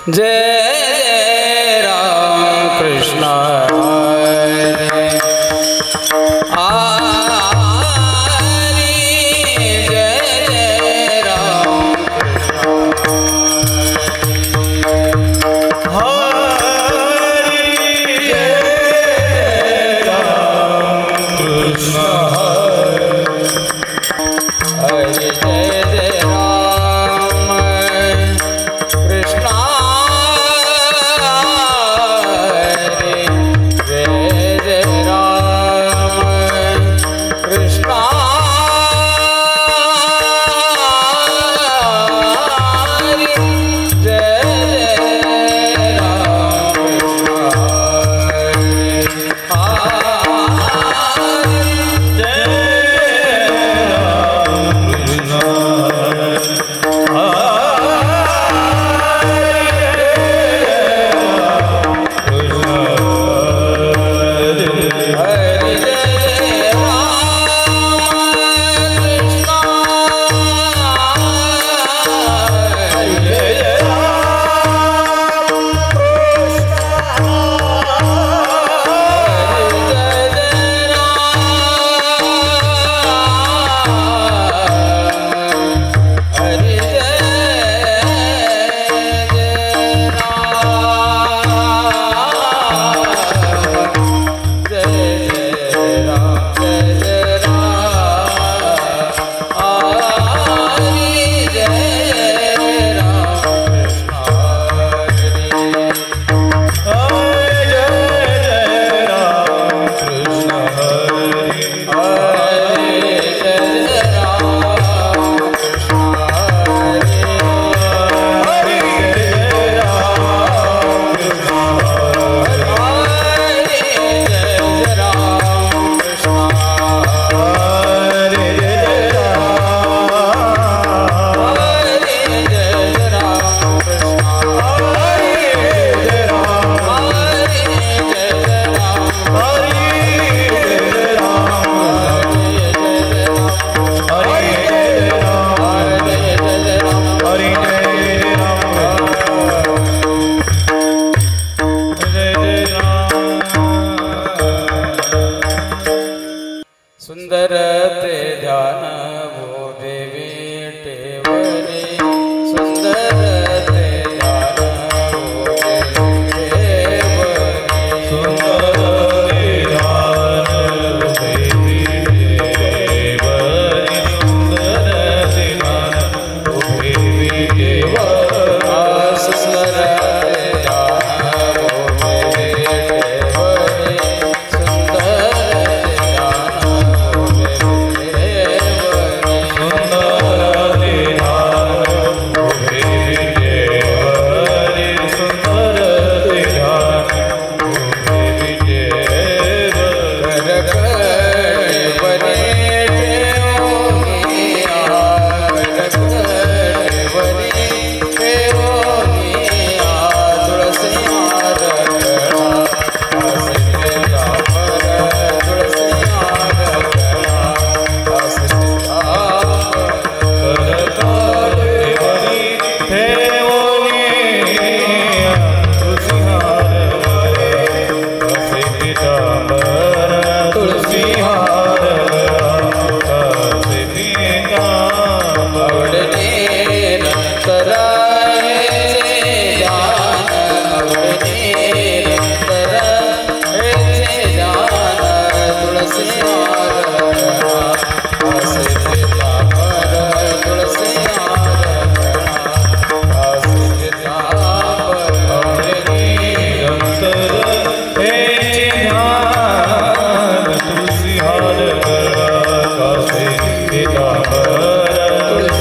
जय जय राम कृष्ण हरे जय जय राम कृष्ण हरे जय जय राम कृष्ण सुंदर ते ध्यान वो देवी टेवरी सुंदर ते ध्यान वो देवी टेवरी सुंदर ते ध्यान वो देवी टेवरी सुंदर ते ध्यान वो देवी टेवरी सुंदर ते ध्यान वो देवी टेवरी सुंदर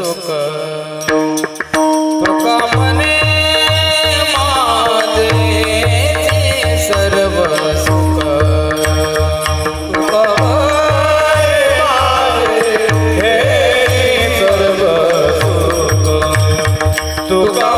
सुख तुका म्हणे माझे सर्व सुख तुका म्हणे सर्व सुख तुका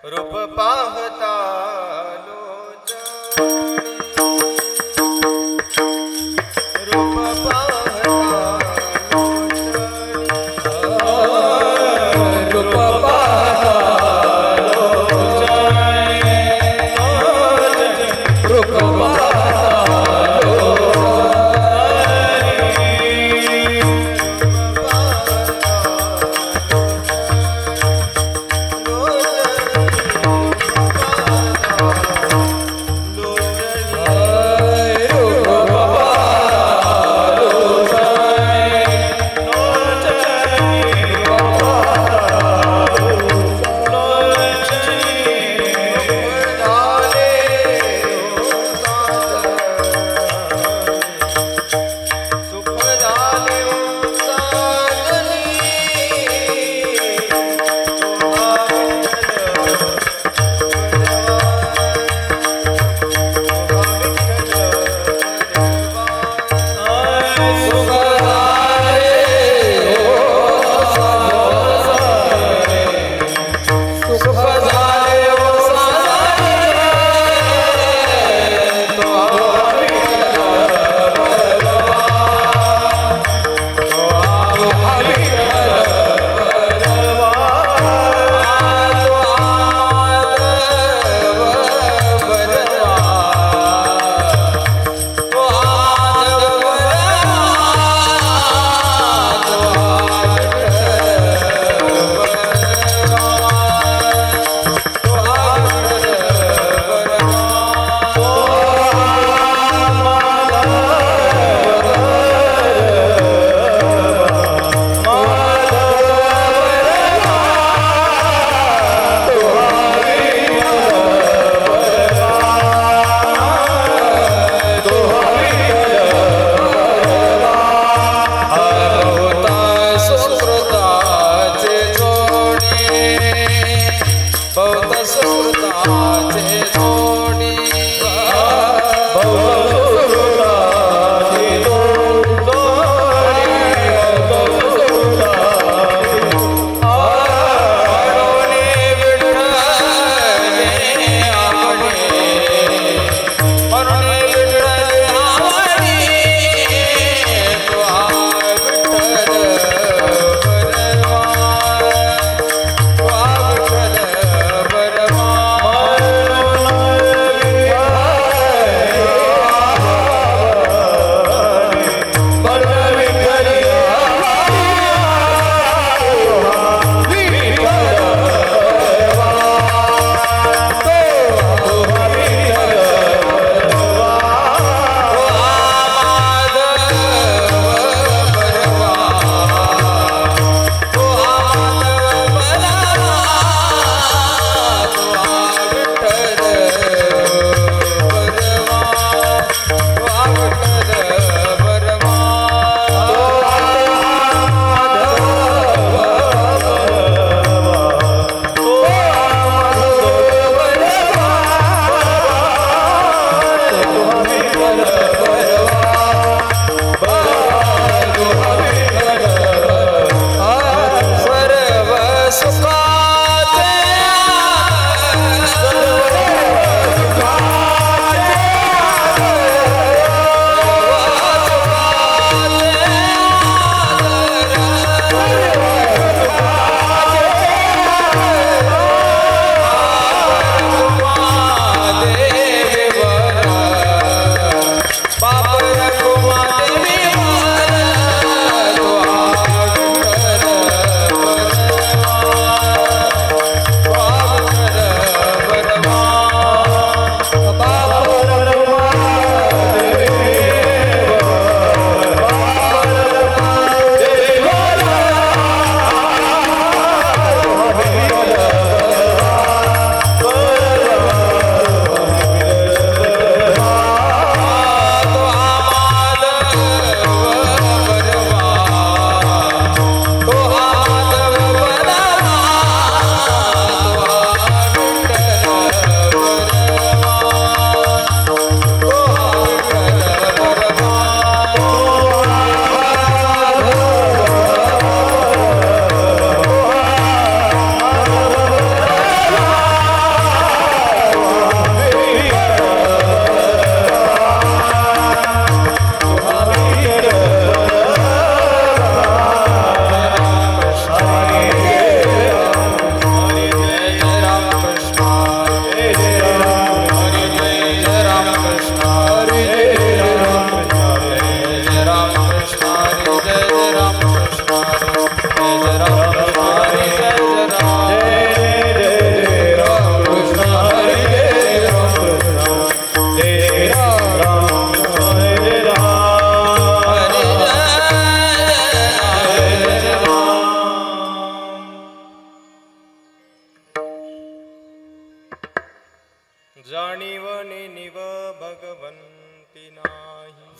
रूप पाहता रूप पाहता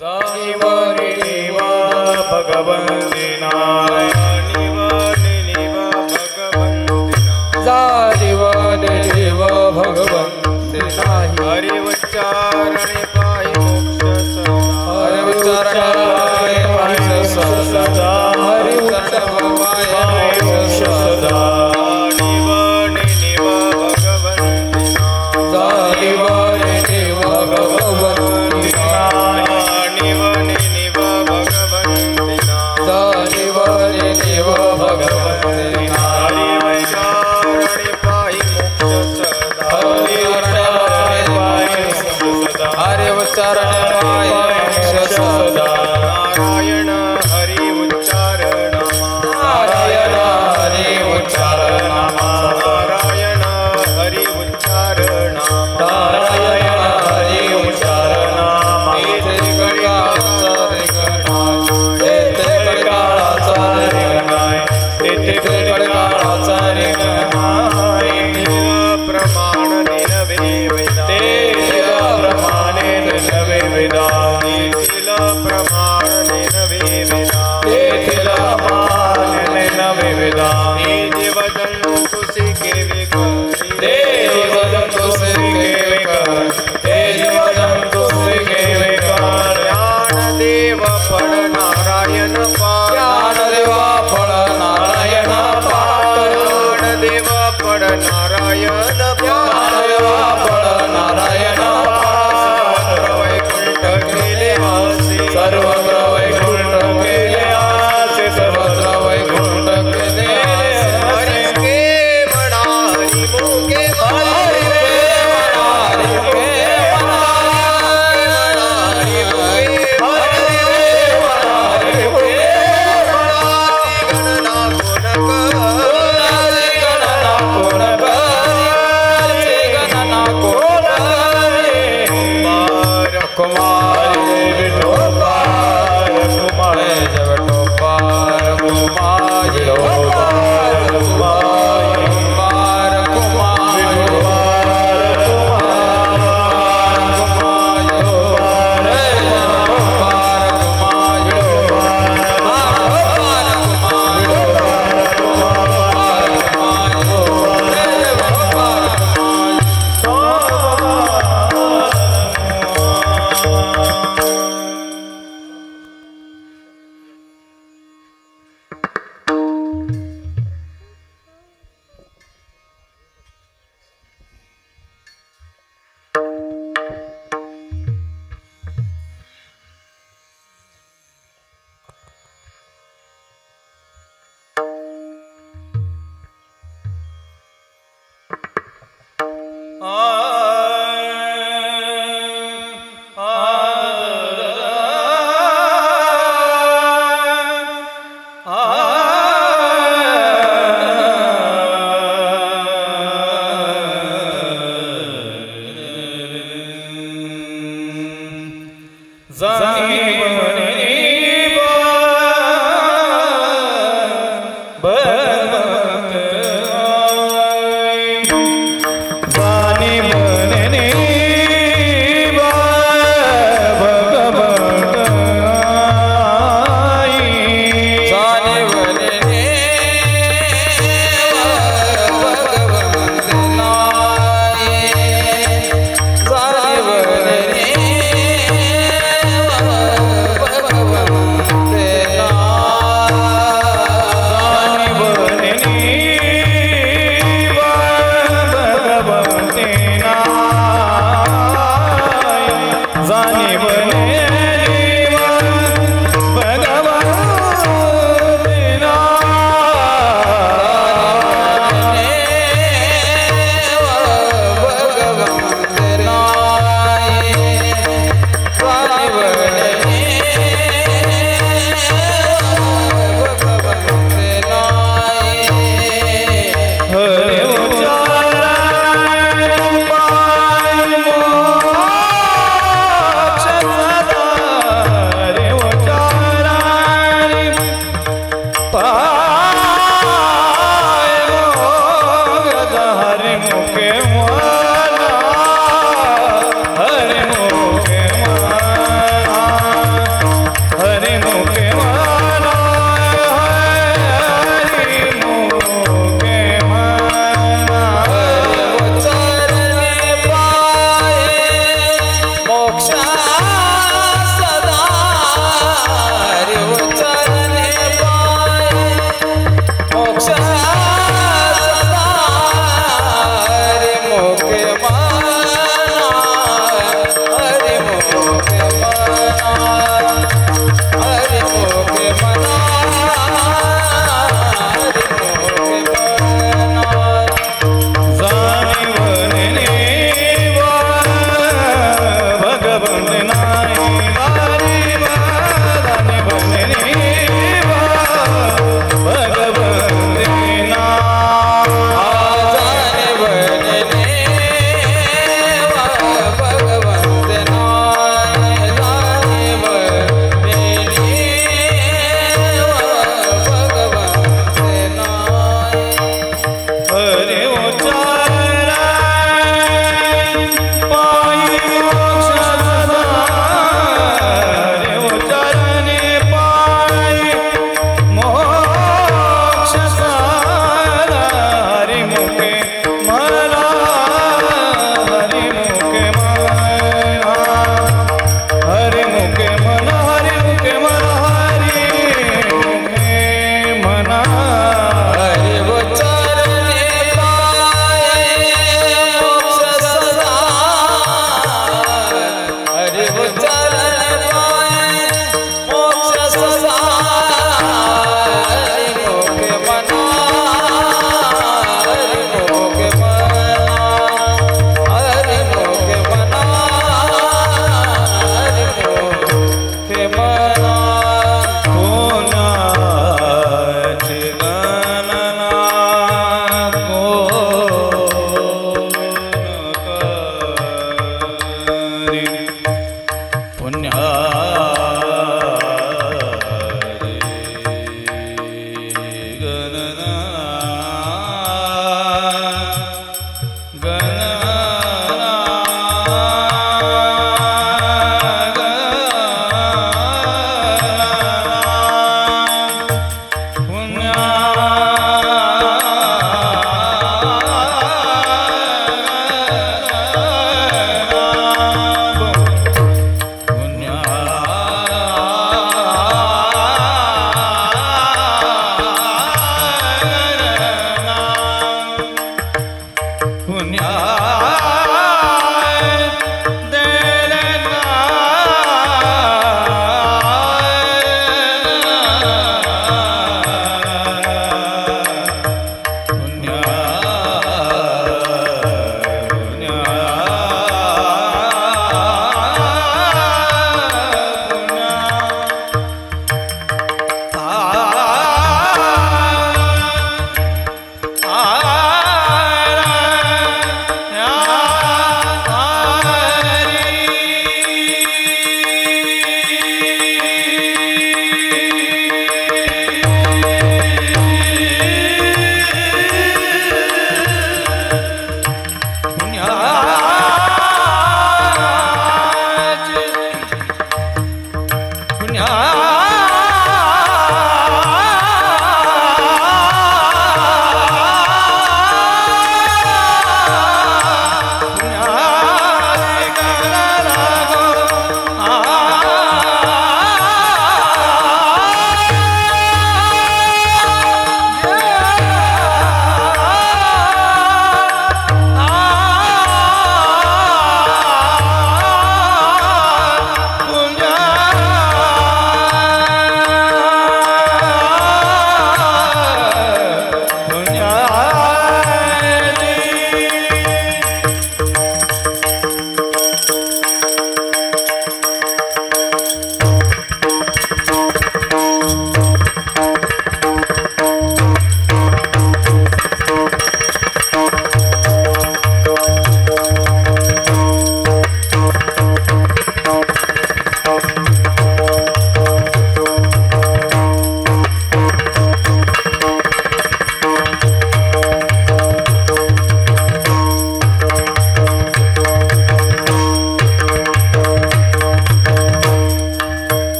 जाणीव रे देव भगवंतिना निव निव भगवंतिना जाणीव रे देव भगवंतिना हरि उच्चारणे पाहि मोक्ष सदा हरि उच्चारणे पाहि सदा हरि उच्चारणे पाहि मोक्ष सदा निव निव भगवंतिना जाणीव रे देव भगवंतिना निव निव भगवंतिना जाणीव रे देव भगवंतिना हरि उच्चारणे पाहि मोक्ष सदा हरि उच्चारणे पाहि मोक्ष सदा हरि उच्चारणे पाहि मोक्ष सदा नारायण हरि उच्चारणा नारायण हरि उच्चारणा नारायण हरि उच्चारणा नारायण हरि उच्चारणा तेथे कडकाचा रेगणाय तेथे कडकाचा रेगणाय तेथे कडकाचा रेगणाय प्रमाण निनवे वेदा तेथे प्रमाणे नवे वेदा तेथील प्रमाण निनवे वेदा तेथे प्रमाणे नवे वेदा हे देव जंतु शिकेवे करी देव जंतु शिकेवे कर देव जंतु शिकेवे कर ज्ञान देव फळ नारायण पाठ ज्ञानदेवा फळ नारायण पाठ ज्ञान देव फळ नारायण ज्ञानदेवा फळ नारायण पाठ वैकुंठ गेले आसे सर्वत्र वैकुंठ केले आसे सर्वत्र वैकुंठ केले हरि आसे के म्हणा हरि मुके हरि के म्हणा हरि के म्हणा हरि के म्हणा हरि के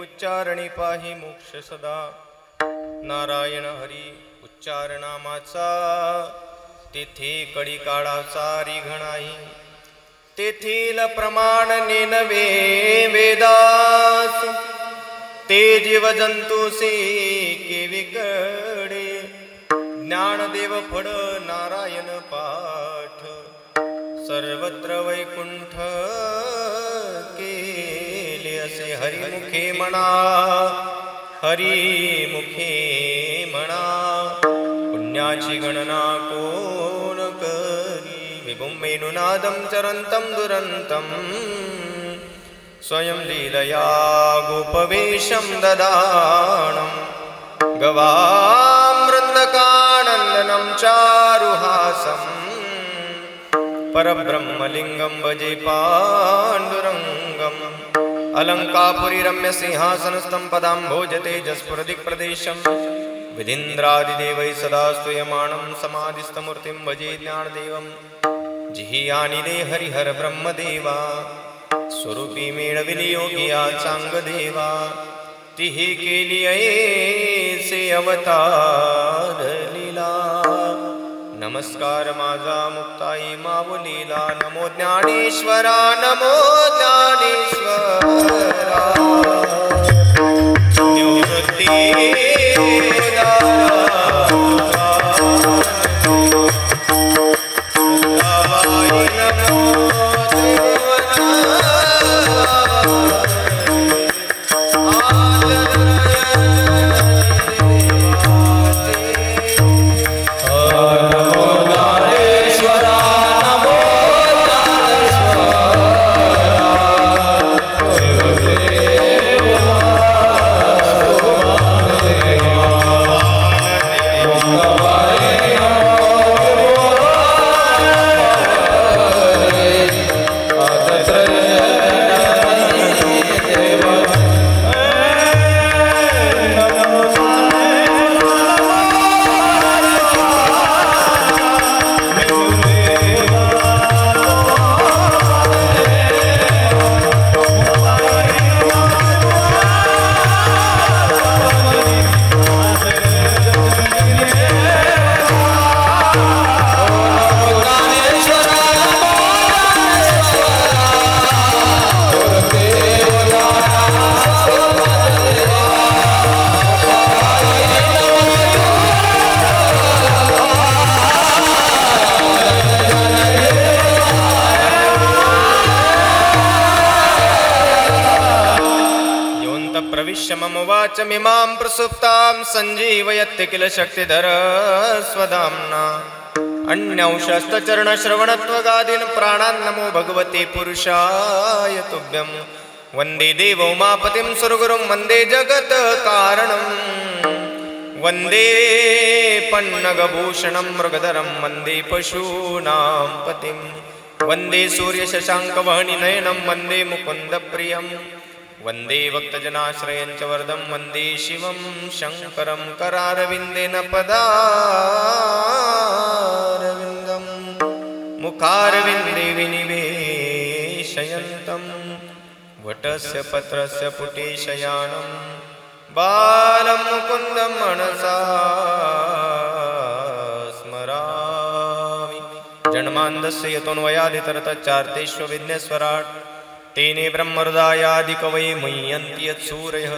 उच्चारणी पाही मोक्ष सदा। नारायण हरी उच्चारनामाचा तेथे कडी काळाचा रिघणाई। तेथील प्रमाण नेनवे वेदास ते जीव जंतुसे केविकडे। ज्ञानदेव फड नारायण पाठ सर्वत्र वैकुंठ केले असे हरिमुखे म्हणा हरिमुखे म्हणा। पुण्याची गणना कोण करी विभुं वेणुनादं चरन्तं दुरन्तं स्वयं लीलया गोपवेशं ददानं। गवामृतकानन्दनं चारुहासं परब्रह्मलिङ्गं भजे पाण्डुरङ्गम्। अलङ्कापुरी रम्य सिंहासनस्थं पदाम्भोजतेजस्फुरदिक्प्रदेशं विधीन्द्रादिदेवैः सदा स्तूयमानं समाधिस्थमूर्तिं भजे ज्ञानदेवं। जिहियानिदे हरिहर ब्रह्मदेवा स्वरूपी मेळविली योगिया चांगदेवा। तिही केली ऐसे अवतार लीला। नमस्कार माझा मुक्ताई माऊलीला। नमो ज्ञानेश्वरा नमो ज्ञानेश्वरा। मिमां प्रसुप्तां संजीवयत्य किल शक्तिधर स्वधाम्ना अन्यौषस्तचरणश्रवणत्वगादीन् प्राणान् नमो भगवते पुरुषाय तुभ्यं वन्दे देव उमापतिं सुरगुरुं वन्दे जगत्कारणं वन्दे पन्नगभूषणं मृगधरं वन्दे पशूनां पतिं वन्दे सूर्यशशाङ्कवहनिनयनं वन्दे मुकुन्दप्रियम् वन्दे भक्तजनाश्रयं च वरदं वन्दे शिवं शङ्करं करारविन्देन पदारविन्दं मुखारविन्दे विनिवेशयन्तं वटस्य पत्रस्य पुटे शयानं बालं मुकुन्दं मनसा स्मरामि जन्मान्दस्य यतोऽन्वयादितरतश्चार्तेष्वविघ्नेश्वराट् तेने ब्रह्महृदायादिकवै मुह्यन्ति यत्सूरयः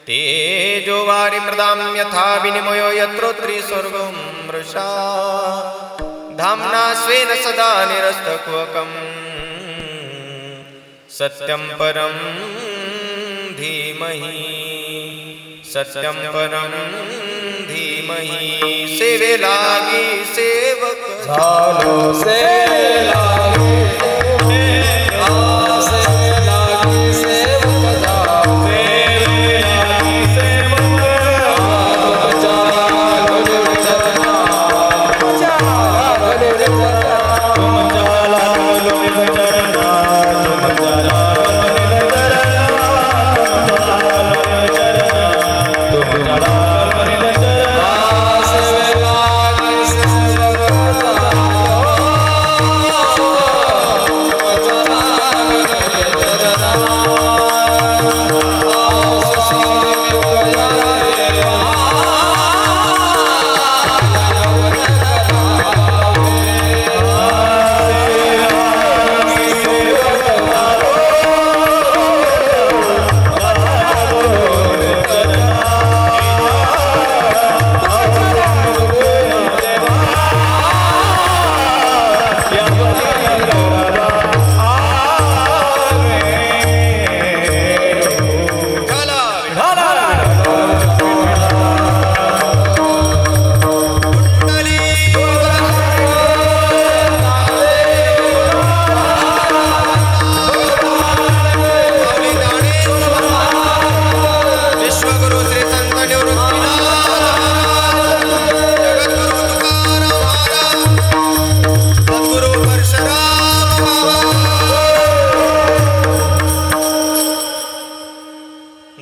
तेजो वारिमृदां यथा विनिमयो यत्र त्रिस्वर्गो मृषा धाम्ना स्वेन सदा निरस्तकुहकं सत्यं परं धीमहि सत्यं परं धीमहि सेवे लागी सेवक झालो सेवे लागी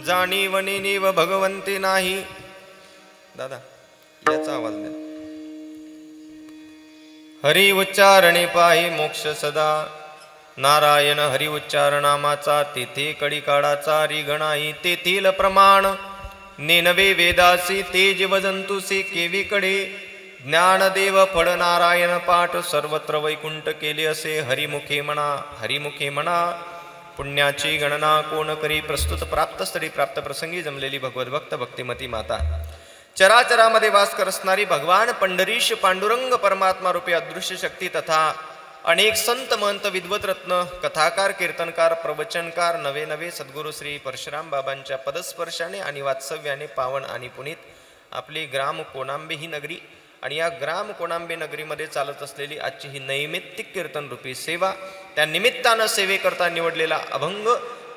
जाणीवणीनीव भगवंती नाही. दादा याचा आवाज द्या. हरी उच्चारणे पाहि मोक्ष सदा. नारायण हरी उच्चारणामाचा तेथे कडी काळाचा रिगणाई तेथील प्रमाण. नेनवे वेदासी ते जीवजंतुसी केवीकडे. ज्ञानदेव फळ नारायण पाठ सर्वत्र वैकुंठ केले असे हरिमुखे म्हणा. हरिमुखे म्हणा पुण्याची गणना कोण करी, प्रस्तुत प्राप्त स्थळी प्राप्त प्रसंगी जमलेली भगवद्भक्त भक्तिमती माता, चराचरामध्ये वास करसणारी भगवान पंढरीश पांडुरंग परमात्मा रूपी अदृश्य शक्ती, तथा अनेक संत महंत विद्वत रत्न कथाकार कीर्तनकार प्रवचनकार नवे नवे सद्गुरू श्री परशुराम बाबांच्या पदस्पर्शाने आणि वात्सव्याने पावन आणि पुनीत आपली ग्राम कोणांबे ही नगरी आणि या ग्राम कोणांबे नगरीमध्ये चालत असलेली आजची ही नैमित्तिक कीर्तन रूपी सेवा, त्या निमित्तानं सेवेकरता निवडलेला अभंग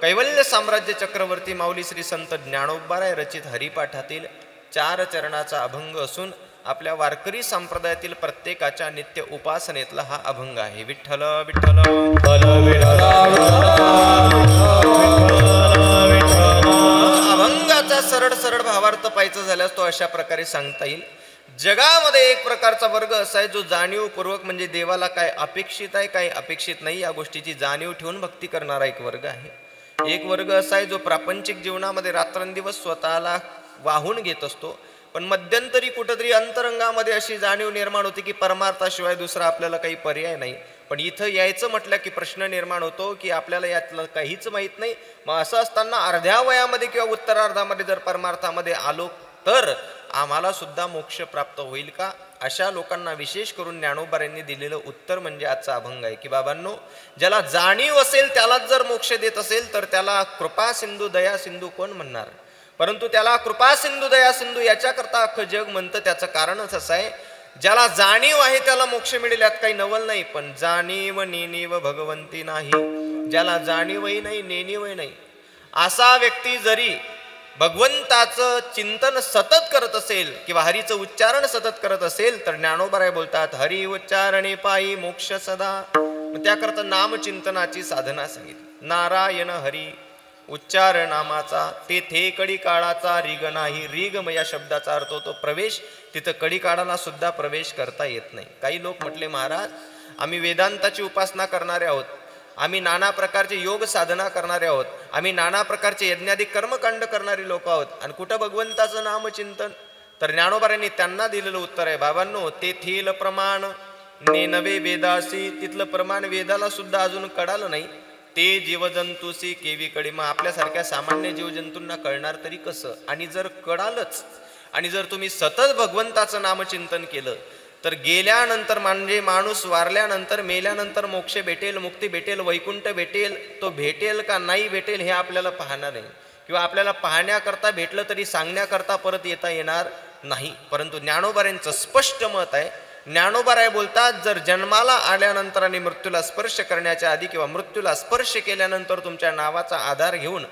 कैवल्य साम्राज्य चक्रवर्ती माऊली श्री संत ज्ञानोबाराय रचित हरिपाठातील 4 चरणाचा अभंग असून आपल्या वारकरी संप्रदायातील प्रत्येकाच्या नित्य उपासनेतला हा अभंग आहे. विठ्ठल विठ्ठल अभंगाचा सरळ सरळ भावार्थ पाहायचा झाल्यास तो अशा प्रकारे सांगता येईल. जगामध्ये एक प्रकारचा वर्ग असा आहे जो जाणीवपूर्वक म्हणजे देवाला काय अपेक्षित आहे काय अपेक्षित नाही या गोष्टीची जाणीव ठेवून भक्ती करणारा एक वर्ग आहे. एक वर्ग असा आहे जो प्रापंचिक जीवनामध्ये रात्रंदिवस स्वतःला वाहून घेत असतो, पण मध्यंतरी कुठंतरी अंतरंगामध्ये अशी जाणीव निर्माण होती की परमार्थाशिवाय दुसरा आपल्याला काही पर्याय नाही. पण इथं यायचं म्हटलं की प्रश्न निर्माण होतो की आपल्याला यातलं काहीच माहीत नाही. मग असं असताना अर्ध्या वयामध्ये किंवा उत्तरार्धामध्ये जर परमार्थामध्ये आलो तर आम्हाला सुद्धा मोक्ष प्राप्त होईल का? अशा लोकांना विशेष करून ज्ञानोबारांनी दिलेलं उत्तर म्हणजे आजचा अभंग आहे की बाबांनो, ज्याला जाणीव असेल त्यालाच जर मोक्ष देत असेल तर त्याला कृपा सिंधू दया सिंधू कोण म्हणणार? परंतु त्याला कृपा सिंधू दया सिंधू याच्याकरता अख्खं जग म्हणतं. त्याचं कारणच असं आहे, ज्याला जाणीव आहे त्याला मोक्ष मिळेल यात काही नवल नाही. पण जाणीव नेणीव भगवंती नाही, ज्याला जाणीवही नाही नेणीवही नाही असा व्यक्ती जरी भगवंताचं चिंतन सतत करत असेल किंवा हरीचं उच्चारण सतत करत असेल तर ज्ञानोबाराय बोलतात हरी उच्चारणे पायी मोक्ष सदा. त्याकरता नामचिंतनाची साधना सांगितली. नारायण हरी उच्चार नामाचा तेथे कडी काळाचा रीग नाही. रीग या शब्दाचा अर्थ होतो प्रवेश. तिथं कडी काळाला सुद्धा प्रवेश करता येत नाही. काही लोक म्हटले महाराज आम्ही वेदांताची उपासना करणारे आहोत, आम्ही नाना प्रकारचे योग साधना करणारे आहोत, आम्ही नाना प्रकारचे यज्ञादी कर्मकांड करणारी लोक आहोत आणि कुठं भगवंताचं नामचिंतन? तर ज्ञानोबारांनी त्यांना दिलेलं उत्तर आहे बाबांनो, तेथील प्रमाण नेनवे वेदासी, तिथलं प्रमाण वेदाला सुद्धा अजून कळालं नाही. ते जीवजंतूसी केवी कडी, मग आपल्यासारख्या सामान्य जीवजंतूंना कळणार तरी कसं? आणि जर कळालंच आणि जर तुम्ही सतत भगवंताचं नामचिंतन केलं तर गेल्यानंतर म्हणजे माणूस वारल्यानंतर मेल्यानंतर मोक्ष भेटेल, मुक्ती भेटेल, वैकुंठ भेटेल. तो भेटेल का नाही भेटेल हे आपल्याला पाहणार नाही किंवा आपल्याला पाहण्याकरता भेटलं तरी सांगण्याकरता परत येता येणार नाही. परंतु ज्ञानोबारांचं स्पष्ट मत आहे. ज्ञानोबाराय बोलतात जर जन्माला आल्यानंतर आणि मृत्यूला स्पर्श करण्याच्या आधी किंवा मृत्यूला स्पर्श केल्यानंतर तुमच्या नावाचा आधार घेऊन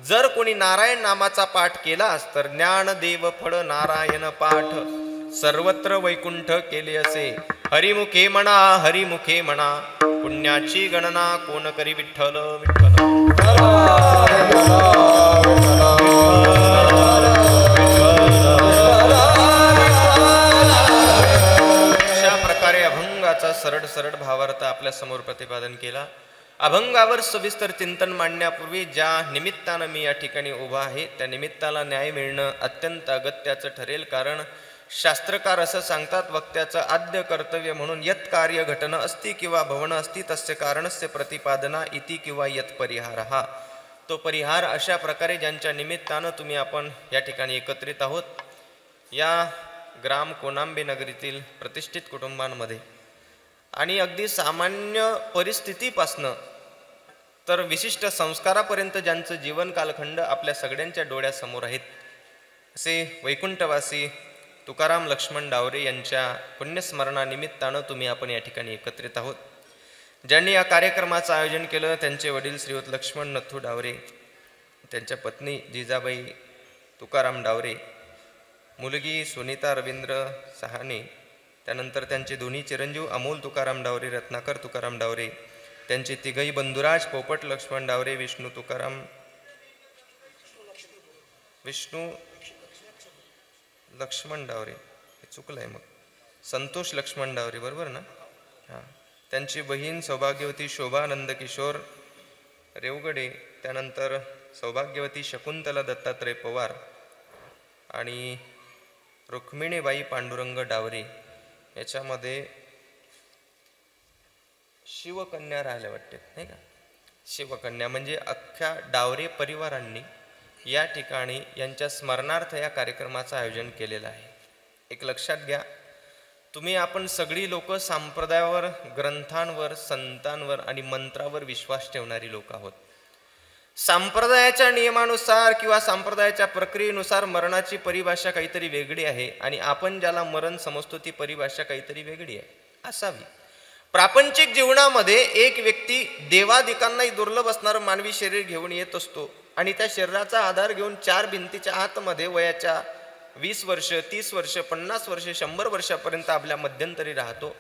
जर कोणी नारायण नामाचा पाठ केलास तर ज्ञानदेव फळ नारायण पाठ सर्वत्र वैकुंठ केले असे. हरिमुखे म्हणा हरिमुखे म्हणा, पुण्याची गणना कोण करी विठ्ठल विठ्ठल. अभंगाचा सरळ सरळ भावार्थ आपल्या समोर प्रतिपादन केला. अभंगावर सविस्तर चिंतन मांडण्यापूर्वी ज्या निमित्तानं मी या ठिकाणी उभा आहे त्या निमित्ताला न्याय मिळणं अत्यंत अगत्याचं ठरेल. कारण शास्त्रकार असं सांगतात वक्त्याचं आद्य कर्तव्य म्हणून यत कार्य घटना असती किंवा भवन असती तस्य कारणस्य प्रतिपादना इति किंवा यत परिहार. हा तो परिहार अशा प्रकारे ज्यांच्या निमित्तानं तुम्ही आपण या ठिकाणी एकत्रित आहोत. या ग्राम कोणांबे नगरीतील प्रतिष्ठित कुटुंबांमध्ये आणि अगदी सामान्य परिस्थितीपासनं तर विशिष्ट संस्कारापर्यंत ज्यांचं जीवन कालखंड आपल्या सगळ्यांच्या डोळ्यासमोर आहेत असे वैकुंठवासी तुकाराम लक्ष्मण डावरे यांच्या पुण्यस्मरणानिमित्तानं तुम्ही आपण या ठिकाणी एकत्रित आहोत. ज्यांनी या कार्यक्रमाचं आयोजन केलं त्यांचे वडील श्रीयुत लक्ष्मण नथू डावरे, त्यांच्या पत्नी जिजाबाई तुकाराम डावरे, मुलगी सुनीता रवींद्र सहाने, त्यानंतर त्यांचे दोन्ही चिरंजीव अमोल तुकाराम डावरे, रत्नाकर तुकाराम डावरे, त्यांचे तिघही बंधुराज पोपट लक्ष्मण डावरे, विष्णू लक्ष्मण डावरे, चुकलं आहे मग, संतोष लक्ष्मण डावरे बरोबर ना? हां, त्यांची बहीण सौभाग्यवती शोभा नंदकिशोर रेवगडे, त्यानंतर सौभाग्यवती शकुंतला दत्तात्रय पवार आणि रुक्मिणीबाई पांडुरंग डावरे. याच्यामध्ये शिवकन्या राहिल्या वाटते नाही का? शिवकन्या म्हणजे अख्ख्या डावरे परिवारांनी या ठिकाणी यांच्या स्मरणार्थ या कार्यक्रमाचं आयोजन केलेलं आहे. एक लक्षात घ्या, तुम्ही आपण सगळी लोक संप्रदायावर, ग्रंथांवर, संतांवर आणि मंत्रावर विश्वास ठेवणारी लोक आहोत. संप्रदायाच्या नियमानुसार किंवा संप्रदायाच्या प्रक्रियेनुसार मरणाची परिभाषा काहीतरी वेगळी आहे आणि आपण ज्याला मरण समजतो ती परिभाषा काहीतरी वेगळी आहे असावी. प्रापंचिक जीवनामध्ये एक व्यक्ती देवादिकांनाही दुर्लभ असणारं मानवी शरीर घेऊन येत असतो आणि त्या शरीराचा आधार घेऊन 4 भिंतीच्या आतमध्ये वयाच्या 20 वर्ष, 30 वर्ष, 50 वर्ष, 100 वर्षापर्यंत आपल्या मध्यंतरी राहतो.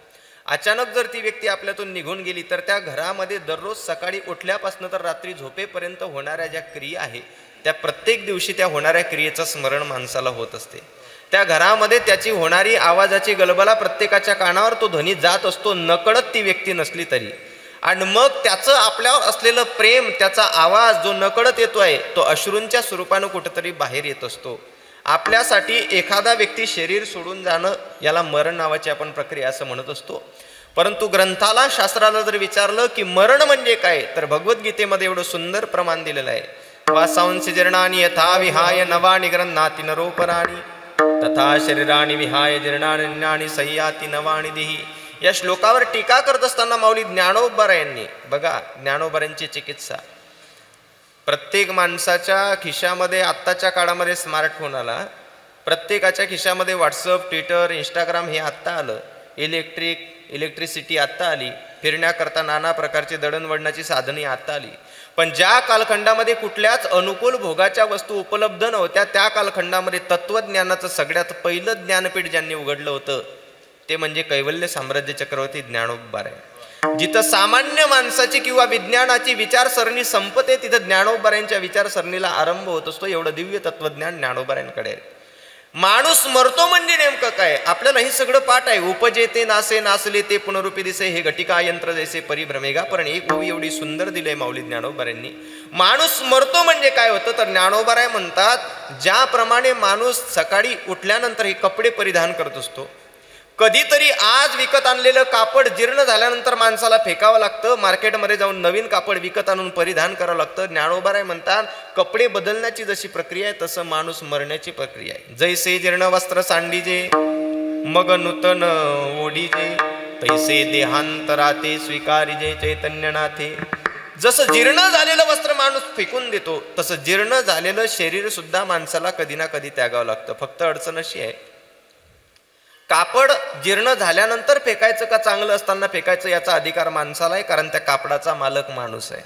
अचानक जर ती व्यक्ती आपल्यातून निघून गेली तर त्या घरामध्ये दररोज सकाळी उठल्यापासून तर रात्री झोपेपर्यंत होणाऱ्या ज्या क्रिया आहे त्या प्रत्येक दिवशी त्या होणाऱ्या क्रियेचं स्मरण माणसाला होत असते. त्या घरामध्ये त्याची होणारी आवाजाची गलबला प्रत्येकाच्या कानावर तो ध्वनी जात असतो, नकळत ती व्यक्ती नसली तरी. आणि मग त्याचं आपल्यावर असलेलं प्रेम, त्याचा आवाज जो नकळत येतोय तो अश्रूंच्या स्वरूपानं कुठेतरी बाहेर येत असतो. आपल्यासाठी एखादा व्यक्ती शरीर सोडून जाणं याला मरण नावाची आपण प्रक्रिया असं म्हणत असतो. परंतु ग्रंथाला, शास्त्राला जर विचारलं की मरण म्हणजे काय, तर भगवद्गीतेमध्ये एवढं सुंदर प्रमाण दिलेलं आहे. वासांसी जीर्णानि यथा विहाय नवानि गृह्णाति नरोपराणि तथा शरीराणि विहाय जीर्णान्यानि संयाति नवानि देहि. या श्लोकावर टीका करत असताना माऊली ज्ञानोबरायांनी, बघा ज्ञानोबरायांची चिकित्सा, प्रत्येक माणसाच्या खिशामध्ये आत्ताच्या काळामध्ये स्मार्टफोन आला, प्रत्येकाच्या खिशामध्ये व्हॉट्सअप, ट्विटर, इंस्टाग्राम हे आत्ता आलं, इलेक्ट्रिसिटी आत्ता आली, फिरण्याकरता नाना प्रकारची दळणवळणाची साधने आत्ता आली. पण ज्या कालखंडामध्ये कुठल्याच अनुकूल भोगाच्या वस्तू उपलब्ध नव्हत्या त्या कालखंडामध्ये तत्वज्ञानाचं सगळ्यात पहिलं ज्ञानपीठ ज्यांनी उघडलं होतं ते म्हणजे कैवल्य साम्राज्य चक्रवर्ती ज्ञानोबराय. जिथं सामान्य माणसाची किंवा विज्ञानाची विचारसरणी संपते तिथं ज्ञानोबरायांच्या विचारसरणीला आरंभ होत असतो. एवढं दिव्य तत्वज्ञान ज्ञानोबरायांकडे आहे. माणूस मरतो म्हणजे नेमकं काय, आपल्याला हे सगळं पाठ आहे. उपजे ते नासे, नासले ते पुनरुपी दिसे, हे घटिका यंत्र जैसे परिभ्रमेगा. पण एक ओवी एवढी सुंदर दिले माऊली ज्ञानोबरायांनी. माणूस मरतो म्हणजे काय होतं तर ज्ञानोबराय म्हणतात, ज्याप्रमाणे माणूस सकाळी उठल्यानंतर हे कपडे परिधान करत असतो, कधीतरी आज विकत आणलेलं कापड जीर्ण झाल्यानंतर माणसाला फेकावं लागतं, मार्केटमध्ये जाऊन नवीन कापड विकत आणून परिधान करावं लागतं. ज्ञानोबराय म्हणतात कपडे बदलण्याची जशी प्रक्रिया आहे तसं माणूस मरण्याची प्रक्रिया आहे. जैसे जीर्ण वस्त्र सांडीजे मग नूतन ओढीजे, तैसे देहांतराते स्वीकारिजे चैतन्यनाथे. जसं जीर्ण झालेलं वस्त्र माणूस फेकून देतो तसं जीर्ण झालेलं शरीर सुद्धा माणसाला कधी ना कधी त्यागावं लागतं. फक्त अडचण अशी आहे, कापड जीर्ण झाल्यानंतर फेकायचं का चांगलं असताना फेकायचं याचा अधिकार माणसाला आहे, कारण त्या कापडाचा मालक माणूस आहे.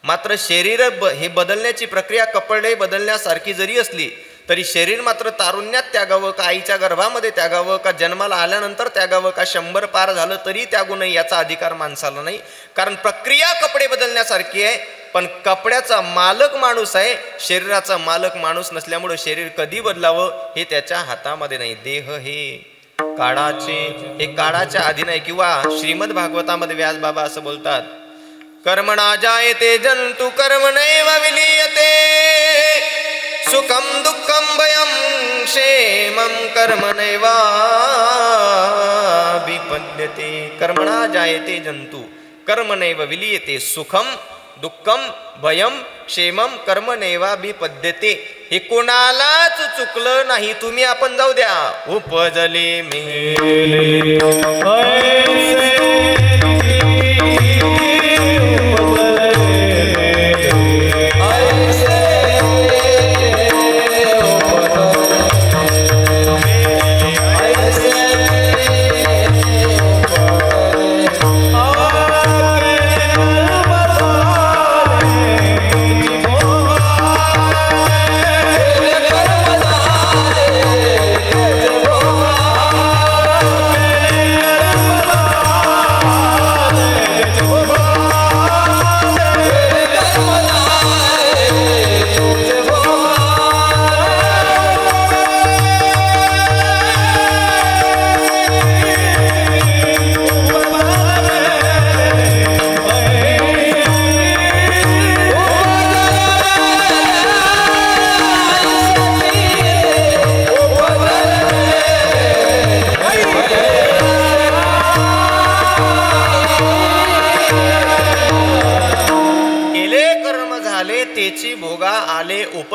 मात्र शरीर हे बदलण्याची प्रक्रिया कपडे बदलण्यासारखी जरी असली तरी शरीर मात्र तारुण्यात त्यागावं का आईच्या गर्भामध्ये त्यागावं का जन्माला आल्यानंतर त्यागावं का 100 पार झालं तरी त्यागू नये याचा अधिकार माणसाला नाही. कारण प्रक्रिया कपडे बदलण्यासारखी आहे पण कपड्याचा मालक माणूस आहे, शरीराचा मालक माणूस नसल्यामुळे शरीर कधी बदलावं हे त्याच्या हातामध्ये नाही. देह हे काळाचे, हे काळाच्या अधीन आहे. किंवा श्रीमद भागवतामध्ये व्यास बाबा असं बोलतात, कर्मणा जायते जंतु कर्मणैव विलीयते, सुखम दुःखम भयम क्षेमम कर्मणैव विपद्यते. कर्मणा जायते जंतु कर्मणैव विलीयते, सुखम दुःखम भयम क्षेमम कर्मणैवाभिपद्यते. हे कोणालाच चुकलं नाही. तुम्ही आपण जाऊ द्या. उपजले मेले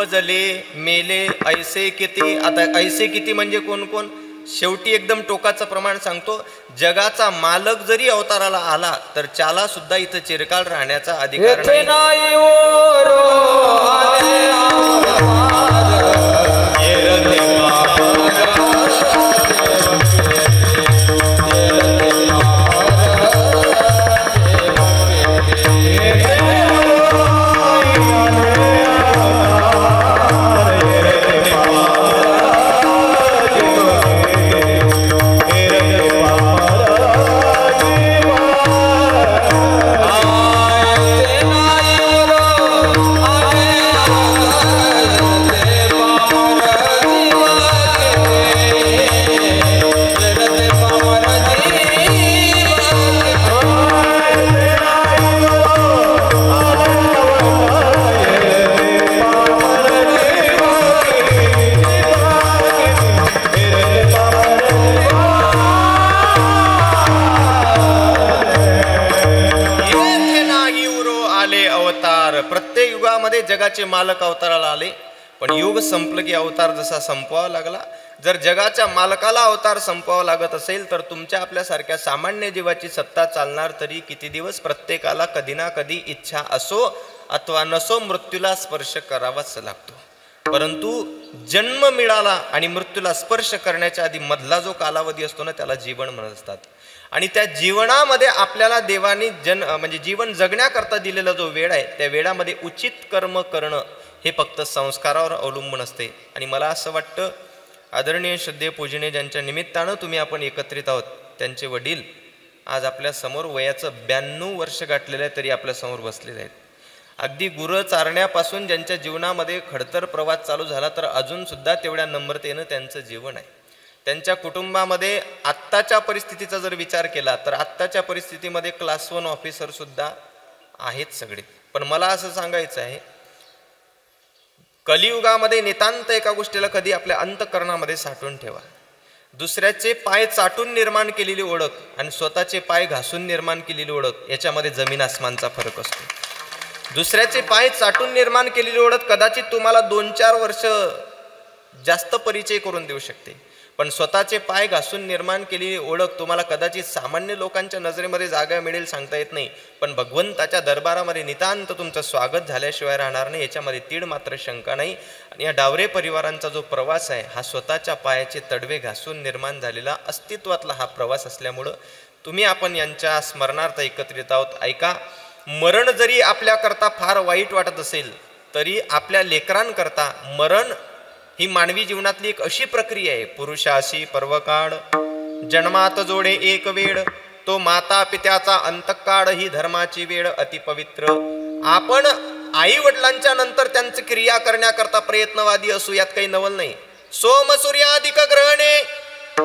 उपजले मेले ऐसे किती. आता ऐसे किती म्हणजे कोण कोण. शेवटी एकदम टोकाचं प्रमाण सांगतो, जगाचा मालक जरी अवताराला आला तर त्याला सुद्धा इथं चिरकाल राहण्याचा अधिकार नाही. प्रत्येक युगामध्ये जगाचे मालक अवताराला आले, पण युग संपलं की अवतार जसा संपवावा लागला. जर जगाच्या मालकाला अवतार संपवावा लागत असेल तर तुमच्या आपल्यासारख्या सामान्य जीवाची सत्ता चालणार तरी किती दिवस. प्रत्येकाला कधी ना कधी इच्छा असो अथवा नसो मृत्यूला स्पर्श करावाच लागतो. परंतु जन्म मिळाला आणि मृत्यूला स्पर्श करण्याच्या आधी मधला जो कालावधी असतो ना त्याला जीवन म्हणत असतात. आणि त्या जीवनामध्ये आपल्याला देवाने म्हणजे जीवन जगण्याकरता दिलेला जो वेळ आहे त्या वेळामध्ये उचित कर्म करणं हे फक्त संस्कारावर अवलंबून असते. आणि मला असं वाटतं आदरणीय श्रद्धेय पूजनीय ज्यांच्या निमित्तानं तुम्ही आपण एकत्रित आहोत त्यांचे वडील आज आपल्या समोर वयाचं 92 वर्ष गाठलेलं आहे तरी आपल्या समोर बसलेले आहेत. अगदी गुरं चारण्यापासून ज्यांच्या जीवनामध्ये खडतर प्रवास चालू झाला तर अजून सुद्धा तेवढ्या नम्रतेनं त्यांचं जीवन आहे. त्यांच्या कुटुंबामध्ये आत्ताच्या परिस्थितीचा जर विचार केला तर आत्ताच्या परिस्थितीमध्ये क्लास 1 ऑफिसर सुद्धा आहेत सगळे. पण मला असं सांगायचं आहे कलियुगामध्ये नितांत एका गोष्टीला कधी आपल्या अंतःकरणामध्ये साठवून ठेवा. दुसऱ्याचे पाय चाटून निर्माण केलेली ओळख आणि स्वतःचे पाय घासून निर्माण केलेली ओळख याच्यामध्ये जमीन आसमानचा फरक असतो. दुसऱ्याचे पाय चाटून निर्माण केलेली ओळख कदाचित तुम्हाला 2-4 वर्ष जास्त परिचय करून देऊ शकते, पण स्वतःचे पाय घासून निर्माण केलेली ओळख तुम्हाला कदाचित सामान्य लोकांच्या नजरेमध्ये जागा मिळेल सांगता येत नाही, पण भगवंताच्या दरबारामध्ये नितांत तुमचं स्वागत झाल्याशिवाय राहणार नाही याच्यामध्ये तीड मात्र शंका नाही. आणि या डावरे परिवारांचा जो प्रवास आहे हा स्वतःच्या पायाचे तडवे घासून निर्माण झालेला अस्तित्वातला हा प्रवास असल्यामुळं तुम्ही आपण यांच्या स्मरणार्थ एकत्रित आहोत. ऐका, मरण जरी आपल्याकरता फार वाईट वाटत असेल तरी आपल्या लेकरांकरता मरण ही मानवी जीवनातली एक अशी प्रक्रिया आहे. पुरुषाशी पर्वकाळ जन्मात जोडे एक वेळ, तो माता पित्याचा अंतकाळ ही धर्माची वेळ अतिपवित्र. आपण आई वडिलांच्या नंतर त्यांची क्रिया करण्याकरता प्रयत्नवादी असू यात काही नवल नाही. सोम सूर्याधिक ग्रहणे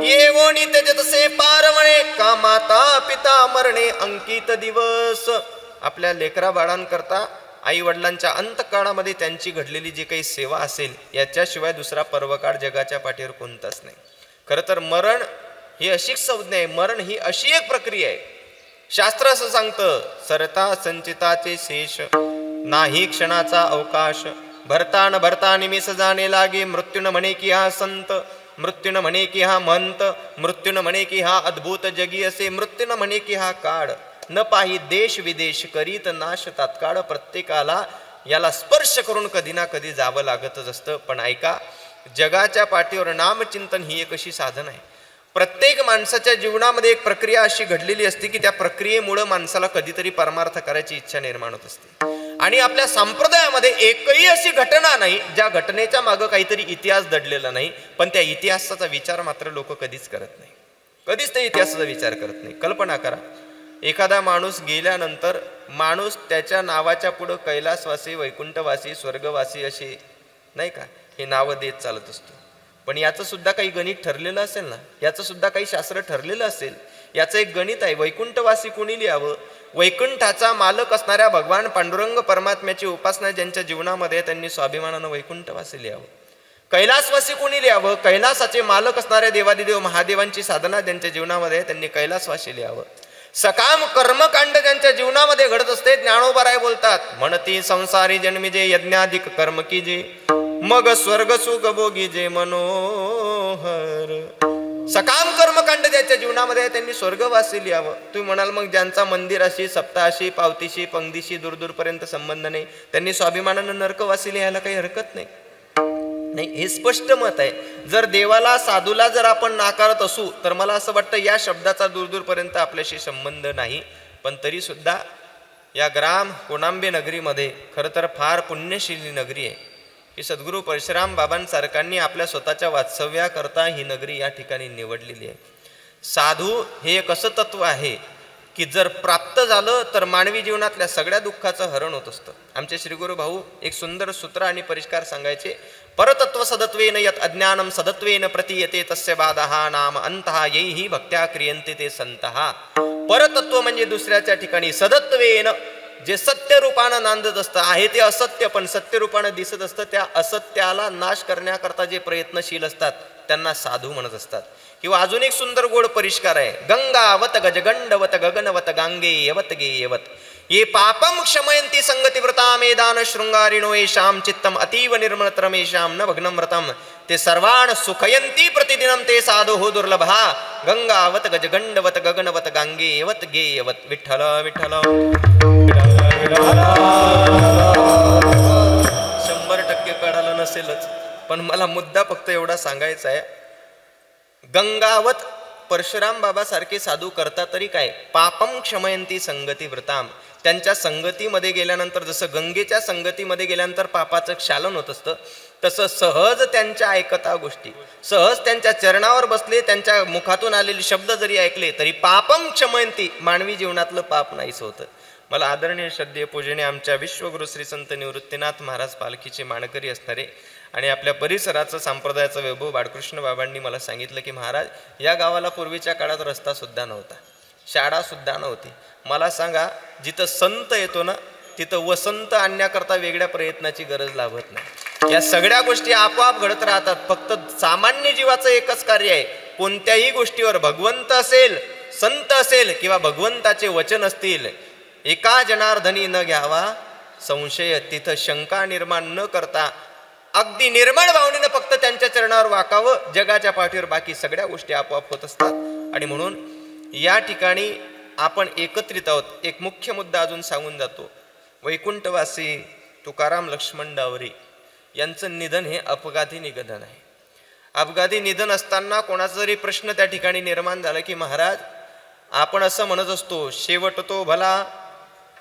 येवोनी तेजसे पारवणे, का माता पिता मरणे अंकित दिवस. आपल्या लेकरा बाळांकरता आई वडिलांच्या अंतकाळामध्ये त्यांची घडलेली जी काही सेवा असेल याच्याशिवाय दुसरा पर्वकाळ जगाच्या पाठीवर कोणताच नाही. खरं तर मरण ही अशी संज्ञा आहे, मरण ही अशी एक प्रक्रिया आहे. शास्त्र असं सांगतं, सरता संचिताचे शेष नाही क्षणाचा अवकाश, भरता न भरता निमिष जाणे लागे, मृत्यून म्हणे की हा संत, मृत्यून म्हणे की हा महंत, मृत्यून म्हणे की हा अद्भुत जगी असे, मृत्यून म्हणे की हा काळ न पाही देश विदेश करीत नाश तात्काळ. प्रत्येकाला याला स्पर्श करून कधी ना कधी जावं लागतच असतं. पण ऐका, जगाच्या पाठीवर नामचिंतन ही एक अशी साधन आहे. प्रत्येक माणसाच्या जीवनामध्ये एक प्रक्रिया अशी घडलेली असते की त्या प्रक्रियेमुळे माणसाला कधीतरी परमार्थ करायची इच्छा निर्माण होत असते. आणि आपल्या संप्रदायामध्ये एकही अशी घटना नाही ज्या घटनेच्या मागं काहीतरी इतिहास दडलेला नाही, पण त्या इतिहासाचा विचार मात्र लोक कधीच करत नाही. कधीच त्या इतिहासाचा विचार करत नाही. कल्पना करा, एखादा माणूस गेल्यानंतर माणूस त्याच्या नावाच्या पुढं कैलासवासी, वैकुंठवासी, स्वर्गवासी अशी नाही का हे नावं देत चालत असतो. पण याचं सुद्धा काही गणित ठरलेलं असेल ना, याचं सुद्धा काही शास्त्र ठरलेलं असेल. याचं एक गणित आहे. वैकुंठवासी कोणी लिहावं? वैकुंठाचा मालक असणाऱ्या भगवान पांडुरंग परमात्म्याची उपासना ज्यांच्या जीवनामध्ये त्यांनी स्वाभिमानानं वैकुंठवासी लिहावं. कैलासवासी कोणी लिहावं? कैलासाचे मालक असणाऱ्या देवादिदेव महादेवांची साधना ज्यांच्या जीवनामध्ये त्यांनी कैलासवासी लिहावं. सकाम कर्मकांड ज्यांच्या जीवनामध्ये घडत असते ज्ञानोबा राय बोलतात, म्हणती संसारी जन्मी जे यज्ञाधिक कर्म की जे, मग स्वर्ग सुख भोगी जे मनोहर. सकाम कर्मकांड ज्याच्या जीवनामध्ये आहे त्यांनी स्वर्गवासी लिहावं. तुम्ही म्हणाल मग ज्यांचा मंदिराशी सप्ताहाशी पावतीशी पंगतीशी दूरपर्यंत संबंध नाही त्यांनी स्वाभिमानानं नरकवासी लिहायला काही हरकत नाही. नाही, हे स्पष्ट मत आहे. जर देवाला साधूला जर आपण नाकारत असू तर मला असं वाटतं या शब्दाचा दूरपर्यंत आपल्याशी संबंध नाही. पण तरी सुद्धा या ग्राम कोणांबे नगरीमध्ये खरं तर फार पुण्यशीली नगरी आहे की सद्गुरू परशुराम बाबांसारखांनी आपल्या स्वतःच्या वास्तव्याकरता ही नगरी या ठिकाणी निवडलेली आहे. साधू हे एक असं तत्व आहे की जर प्राप्त झालं तर मानवी जीवनातल्या सगळ्या दुःखाचं हरण होत असतं. आमचे श्रीगुरू भाऊ एक सुंदर सूत्र आणि परिष्कार सांगायचे. परतत्व सदत्वेन यत अज्ञानम सदत्वेन प्रतीयते तस्य बाधः नाम अंतः यैहि भक्त्या क्रियन्ते ते संतः. परतत्व म्हणजे दुसऱ्याच्या ठिकाणी, सदत्वेन जे सत्य रूपानं नांदत असतं आहे ते असत्य पण सत्य रूपानं दिसत असतं, त्या असत्याला नाश करण्याकरता जे प्रयत्नशील असतात त्यांना साधू म्हणत असतात. किंवा अजून एक सुंदर गोड परिष्कार आहे. गंगावत गजगंडवत गगनवत गांगे यवत गे यवत ये पापम क्षमयंती संगती व्रता मेदान शृंगारिणो येषाम चित्तम अतीव निर्मलतरमेषाम न भग्नम व्रतम ते सर्वाण सुखयंती प्रतिदिनम ते साधो हो दुर्लभा. गंगावत गजगंडवत गगनवत गांगे यवत गे यवत. विठ्ठल विठ्ठल 100% कळालं नसेलच पण मला मुद्दा फक्त एवढा सांगायचा आहे. गंगावत परशुराम बाबा सारखे साधू करतात तरी काय, पापम क्षमयंती संगती व्रताम. त्यांच्या संगतीमध्ये गेल्यानंतर जसं गंगेच्या संगतीमध्ये गेल्यानंतर पापाचं क्षालन होत असतं तसं सहज त्यांच्या ऐकता गोष्टी, सहज त्यांच्या चरणावर बसले, त्यांच्या मुखातून आलेले शब्द जरी ऐकले तरी पापम क्षमयंती मानवी जीवनातलं पाप नाहीच होतं. मला आदरणीय श्रद्धेय पूजने आमच्या विश्वगुरु श्री संत निवृत्तीनाथ महाराज पालखीचे मानकरी असणारे आणि आपल्या परिसराचं संप्रदायाचं वैभव बाळकृष्ण बाबांनी मला सांगितलं की महाराज या गावाला पूर्वीच्या काळात रस्ता सुद्धा नव्हता, शाळा सुद्धा नव्हती. मला सांगा जिथं संत येतो ना तिथं वसंत आणण्याकरता वेगळ्या प्रयत्नाची गरज लागत नाही. या सगळ्या गोष्टी आपोआप घडत राहतात. फक्त सामान्य जीवाचं एकच कार्य आहे, कोणत्याही गोष्टीवर भगवंत असेल, संत असेल किंवा भगवंताचे वचन असतील, एका जनार्दनी न घ्यावा संशय. तिथं शंका निर्माण न करता अगदी निर्मळ भावनेनं फक्त त्यांच्या चरणावर वाकावं. जगाच्या पाठीवर बाकी सगळ्या गोष्टी आपोआप होत असतात. आणि म्हणून या ठिकाणी आपण एकत्रित आहोत. एक मुख्य मुद्दा अजून सांगून जातो. वैकुंठवासी तुकाराम लक्ष्मण डावरे यांचं निधन हे अपघाती निधन आहे. अपघाती निधन असताना कोणाचा जरी प्रश्न त्या ठिकाणी निर्माण झाला की महाराज आपण असं म्हणत असतो शेवट तो भला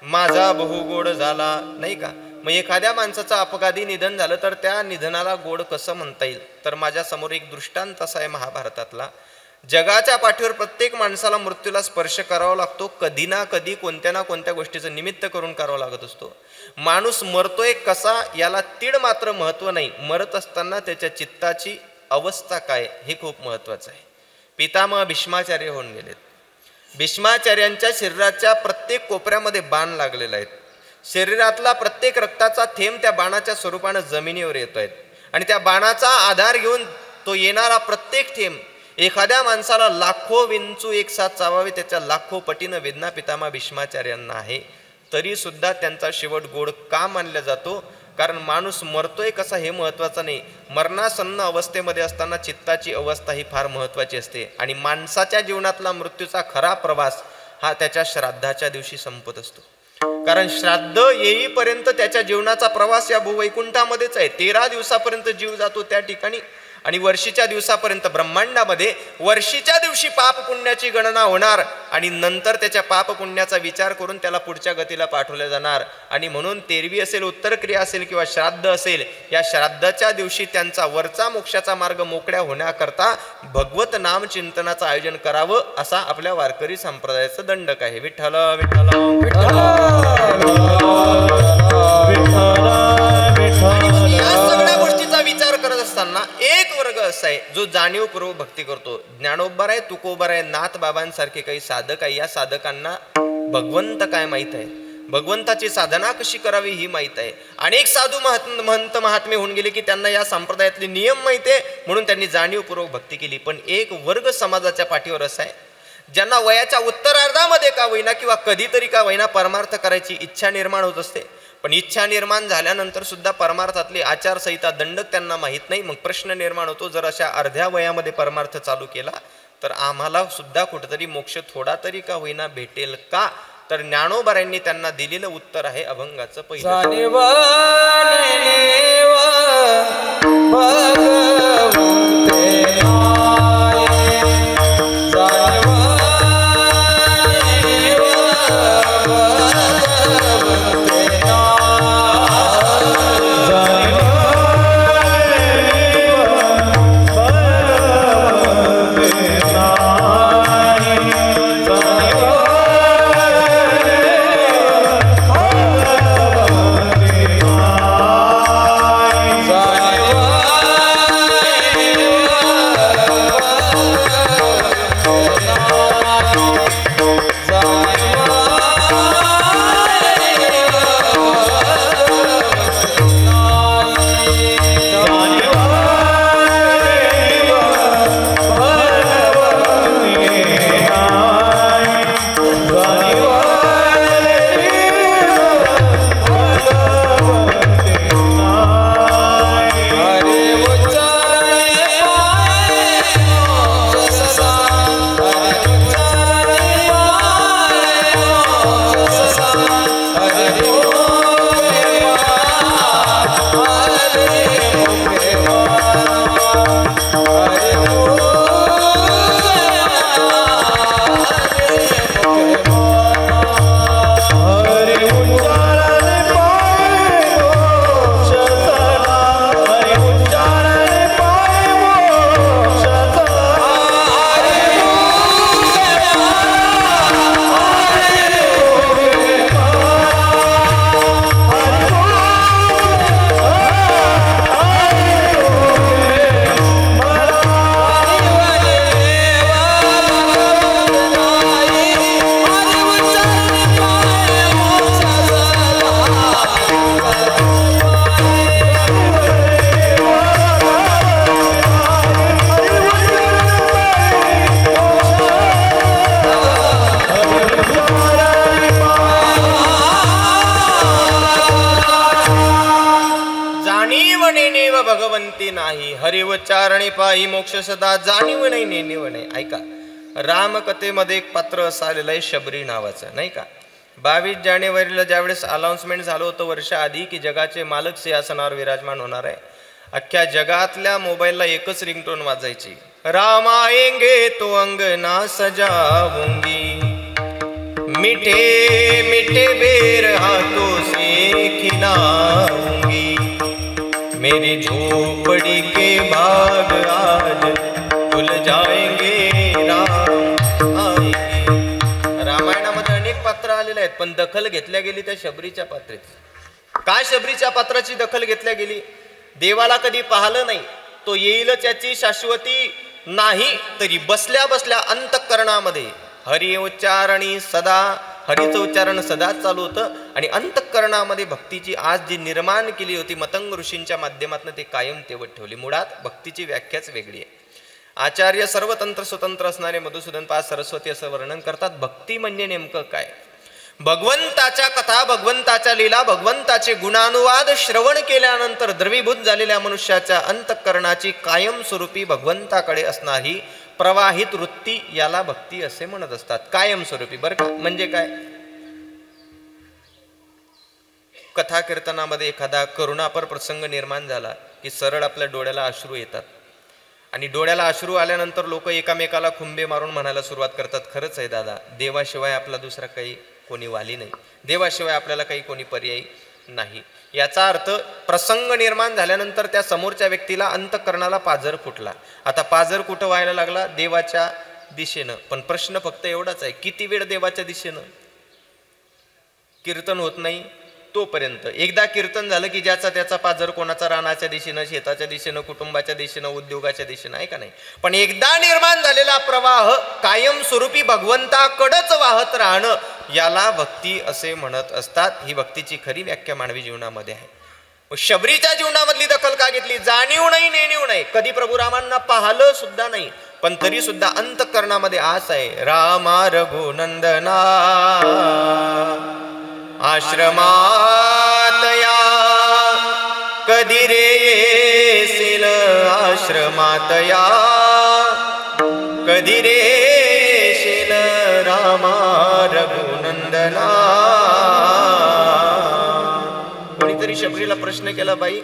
माझा बहुगोड झाला, नाही का. मग एखाद्या माणसाचं अपघाती निधन झालं तर त्या निधनाला गोड कसं म्हणता येईल. तर माझ्या समोर एक दृष्टांत असा आहे महाभारतातला. जगाच्या पाठीवर प्रत्येक माणसाला मृत्यूला स्पर्श करावा लागतो. कधी ना कधी कोणत्या ना कोणत्या गोष्टीचं निमित्त करून करावं लागत असतो. माणूस मरतोय कसा याला तीड मात्र महत्व नाही, मरत असताना त्याच्या चित्ताची अवस्था काय हे खूप महत्वाचं आहे. पितामह भीष्माचार्य होऊन गेलेत. भीष्माचार्यांच्या शरीराच्या प्रत्येक कोपऱ्यामध्ये बाण लागलेले आहेत. शरीरातला प्रत्येक रक्ताचा थेंब त्या बाणाच्या स्वरूपानं जमिनीवर येतो आहेत आणि त्या बाणाचा आधार घेऊन तो येणारा प्रत्येक थेंब एखाद्या माणसाला लाखो विंचू एक साथ चावावे त्याच्या लाखो पटीनं वेदना पितामह भीष्माचार्यांना आहे. तरी सुद्धा त्यांचा शेवट गोड का मानला जातो, कारण माणूस मरतोय कसा हे महत्वाचं नाही, मरणासन्न अवस्थेमध्ये असताना चित्ताची अवस्था ही फार महत्वाची असते. आणि माणसाच्या जीवनातला मृत्यूचा खरा प्रवास हा त्याच्या श्राद्धाच्या दिवशी संपत असतो. कारण श्राद्ध येईपर्यंत त्याच्या जीवनाचा प्रवास या भूवैकुंठामध्येच आहे. 13 दिवसापर्यंत जीव जातो त्या ठिकाणी आणि वर्षीच्या दिवसापर्यंत ब्रह्मांडामध्ये वर्षीच्या दिवशी पाप पुण्याची गणना होणार आणि नंतर त्याच्या पाप पुण्याचा विचार करून त्याला पुढच्या गतीला पाठवले जाणार. आणि म्हणून तेरवी असेल, उत्तर क्रिया असेल किंवा श्राद्ध असेल, या श्राद्धाच्या दिवशी त्यांचा वरचा मोक्षाचा मार्ग मोकळ्या होण्याकरता भगवत नाम चिंतनाचं आयोजन करावं असा आपल्या वारकरी संप्रदायाचं दंडक आहे. विठ्ठल विठ्ठल विठ्ठल. या सगळ्या गोष्टीचा विचार करत असताना एक वर्ग असा आहे जो जाणीवपूर्वक भक्ती करतो. ज्ञानोबा आहे, तुकोबा आहे, नाथ बाबांसारखे काही साधक आहे. या साधकांना भगवंत काय माहित आहे, भगवंताची साधना कशी करावी ही माहित आहे. अनेक साधू महंत महात्मे होऊन गेले की त्यांना या संप्रदायातले नियम माहिती आहे म्हणून त्यांनी जाणीवपूर्वक भक्ती केली. पण एक वर्ग समाजाच्या पाठीवर असा आहे ज्यांना वयाच्या उत्तरार्धामध्ये का होईना किंवा कधीतरी का होईना परमार्थ करायची इच्छा निर्माण होत असते, पण इच्छा निर्माण झाल्यानंतर सुद्धा परमार्थातली आचारसंहिता दंडक त्यांना माहीत नाही. मग प्रश्न निर्माण होतो, जर अशा अर्ध्या वयामध्ये परमार्थ चालू केला तर आम्हाला सुद्धा कुठेतरी मोक्ष थोडा तरी का होईना भेटेल का? तर ज्ञानोबारांनी त्यांना दिलेलं उत्तर आहे अभंगाचं पहिलं. भगवंती नाही हरिवचारणे पायी मोक्ष सदा जाणीव नाही नेणीव नाही. ऐका, रामकथेमध्ये एक पात्र असं आलेलं आहे शबरी नावाचं, नाही का? 22 जानेवारीला ज्यावेळेस अनाउन्समेंट झालं होतं वर्षा आधी की जगाचे मालक सिंहासनावर विराजमान होणार आहे, अख्ख्या जगातल्या मोबाईलला एकच रिंगटोन वाजायची, राम आएंगे तो अंगना सजाऊंगी, मीठे मीठे बेर हाथों से खिलाऊंगी, मेरी झोपड़ी के बाग आज खुल जाएंगे, राम आएंगे. रामायणामध्ये अनेक पात्र आलेले आहेत, पण दखल घेतल्या गेली त्या शबरीच्या पात्राची. काय शबरीच्या पात्राची दखल घेतल्या गेली? देवाला कधी पाहिलं नाही, तो येईलच याची शाश्वती नाही, तरी बसल्या बसल्या अंतःकरणामध्ये हरि उच्चारणी सदा, हरीचं उच्चारण सदा चालू होतं आणि अंतःकरणामध्ये भक्तीची आज जी निर्माण केली होती मतंग ऋषींच्या माध्यमातून ते कायम तेवत ठेवली. मुळात भक्तीची व्याख्याच वेगळी आहे. आचार्य सर्वतंत्र स्वतंत्र असणारे मधुसूदन पाद सरस्वती असं वर्णन करतात. भक्ती म्हणजे नेमकं काय? भगवंताच्या कथा, भगवंताच्या लीला, भगवंताचे गुणानुवाद श्रवण केल्यानंतर द्रवीभूत झालेल्या मनुष्याच्या अंतःकरणाची कायमस्वरूपी भगवंताकडे असणारी प्रवाहित वृत्ती, याला भक्ती असे म्हणत असतात. कायमस्वरूपी बरं का? म्हणजे काय? कथा कीर्तनामध्ये एखादा करुणापर प्रसंग निर्माण झाला की सरळ आपल्या डोळ्याला अश्रू येतात आणि डोळ्याला अश्रू आल्यानंतर लोक एकामेकाला खुंबे मारून म्हणायला सुरुवात करतात, खरंच आहे दादा, देवाशिवाय आपला दुसरा काही कोणी वाली नाही, देवाशिवाय आपल्याला काही कोणी पर्यायी नाही. याचा अर्थ प्रसंग निर्माण झाल्यानंतर त्या समोरच्या व्यक्तीला अंतःकरणाला पाझर फुटला. आता पाझर कुठं व्हायला लागला? देवाच्या दिशेनं. पण प्रश्न फक्त एवढाच आहे, किती वेळ देवाच्या दिशेनं? कीर्तन होत नाही तोपर्यंत. एकदा कीर्तन झालं की ज्याचा त्याचा पाझर कोणाचा रानाच्या दिशेनं, शेताच्या दिशेनं, कुटुंबाच्या दिशेनं, उद्योगाच्या दिशेनं, आहे का नाही? पण एकदा निर्माण झालेला प्रवाह कायमस्वरूपी भगवंताकडंच वाहत राहणं, याला भक्ती असे म्हणत असतात. ही भक्तीची खरी व्याख्या मानवी जीवनामध्ये आहे. शबरीच्या जीवनामधली दखल का घेतली? जाणीव नाही, नेणीव नाही, कधी प्रभू रामांना पाहिलं सुद्धा नाही, पण तरी सुद्धा अंतःकरणामध्ये आस आहे. रामा रघुनंदना आश्रमात कधी रे येशील आश्रमात या, कधी रे येशील रामा रघुनंदना. कोणीतरी शबरीला प्रश्न केला, बाई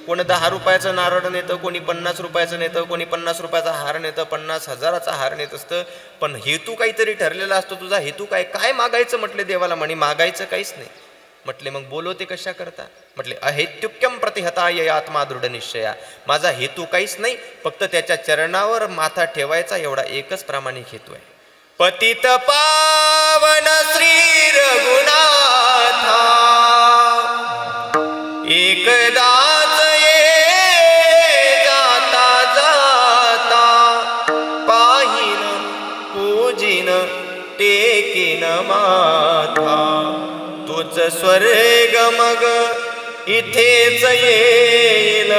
कोण 10 रुपयाचं नारळ नेतं, कोणी 50 रुपयाचं नेतं, कोणी 50 रुपयाचा हार नेतं, 50,000चा हार नेत असतं, पण हेतू काहीतरी ठरलेला असतो. तुझा हेतू काय, काय मागायचं म्हटले देवाला? म्हणे मागायचं काहीच नाही. म्हटले मग बोलवते कशा करता? म्हटले अहेत्युक्यम प्रतिहताय आत्मा दृढ निश्चया. माझा हेतू काहीच नाही, फक्त त्याच्या चरणावर माथा ठेवायचा एवढा एकच प्रामाणिक हेतू आहे. पतित पावन श्री रघुनाथा एकदाच ये जाता जाता, पाहिन पूजिन टेकिन माथा. तोच स्वर्ग मग इथेच येईल,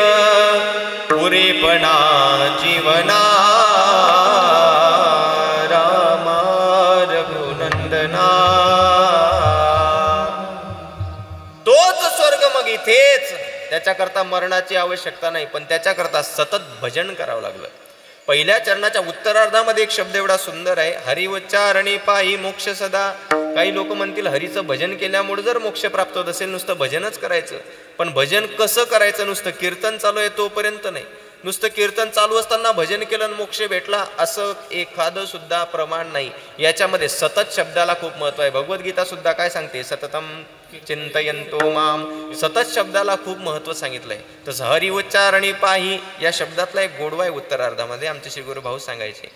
पुरेपणा जीवना रामा रघुनंदना. तोच स्वर्ग मग इथेच. त्याच्याकरता मरणाची आवश्यकता नाही, पण त्याच्याकरता सतत भजन करावं लागलं. पहिल्या चरणाच्या उत्तरार्धामध्ये एक शब्द एवढा सुंदर आहे, हरी उच्चारणी पायी मोक्ष सदा. काही लोक म्हणतील हरीचं भजन केल्यामुळे जर मोक्ष प्राप्त होत असेल नुसतं भजनच करायचं, पण भजन कसं करायचं? नुसतं कीर्तन चालू आहे तोपर्यंत नाही. नुसतं कीर्तन चालू असताना भजन केलं आणि मोक्ष भेटला असं एखादं सुद्धा प्रमाण नाही. याच्यामध्ये सतत शब्दाला खूप महत्व आहे. भगवद्गीता सुद्धा काय सांगते? सततम चिंतयंतो माम. सतत शब्दाला खूप महत्व सांगितलंय. तसं हरी उच्चारणी पाही या शब्दातला एक गोडवा आहे उत्तरार्धामध्ये, आमचे श्री गुरुभाऊ सांगायचे.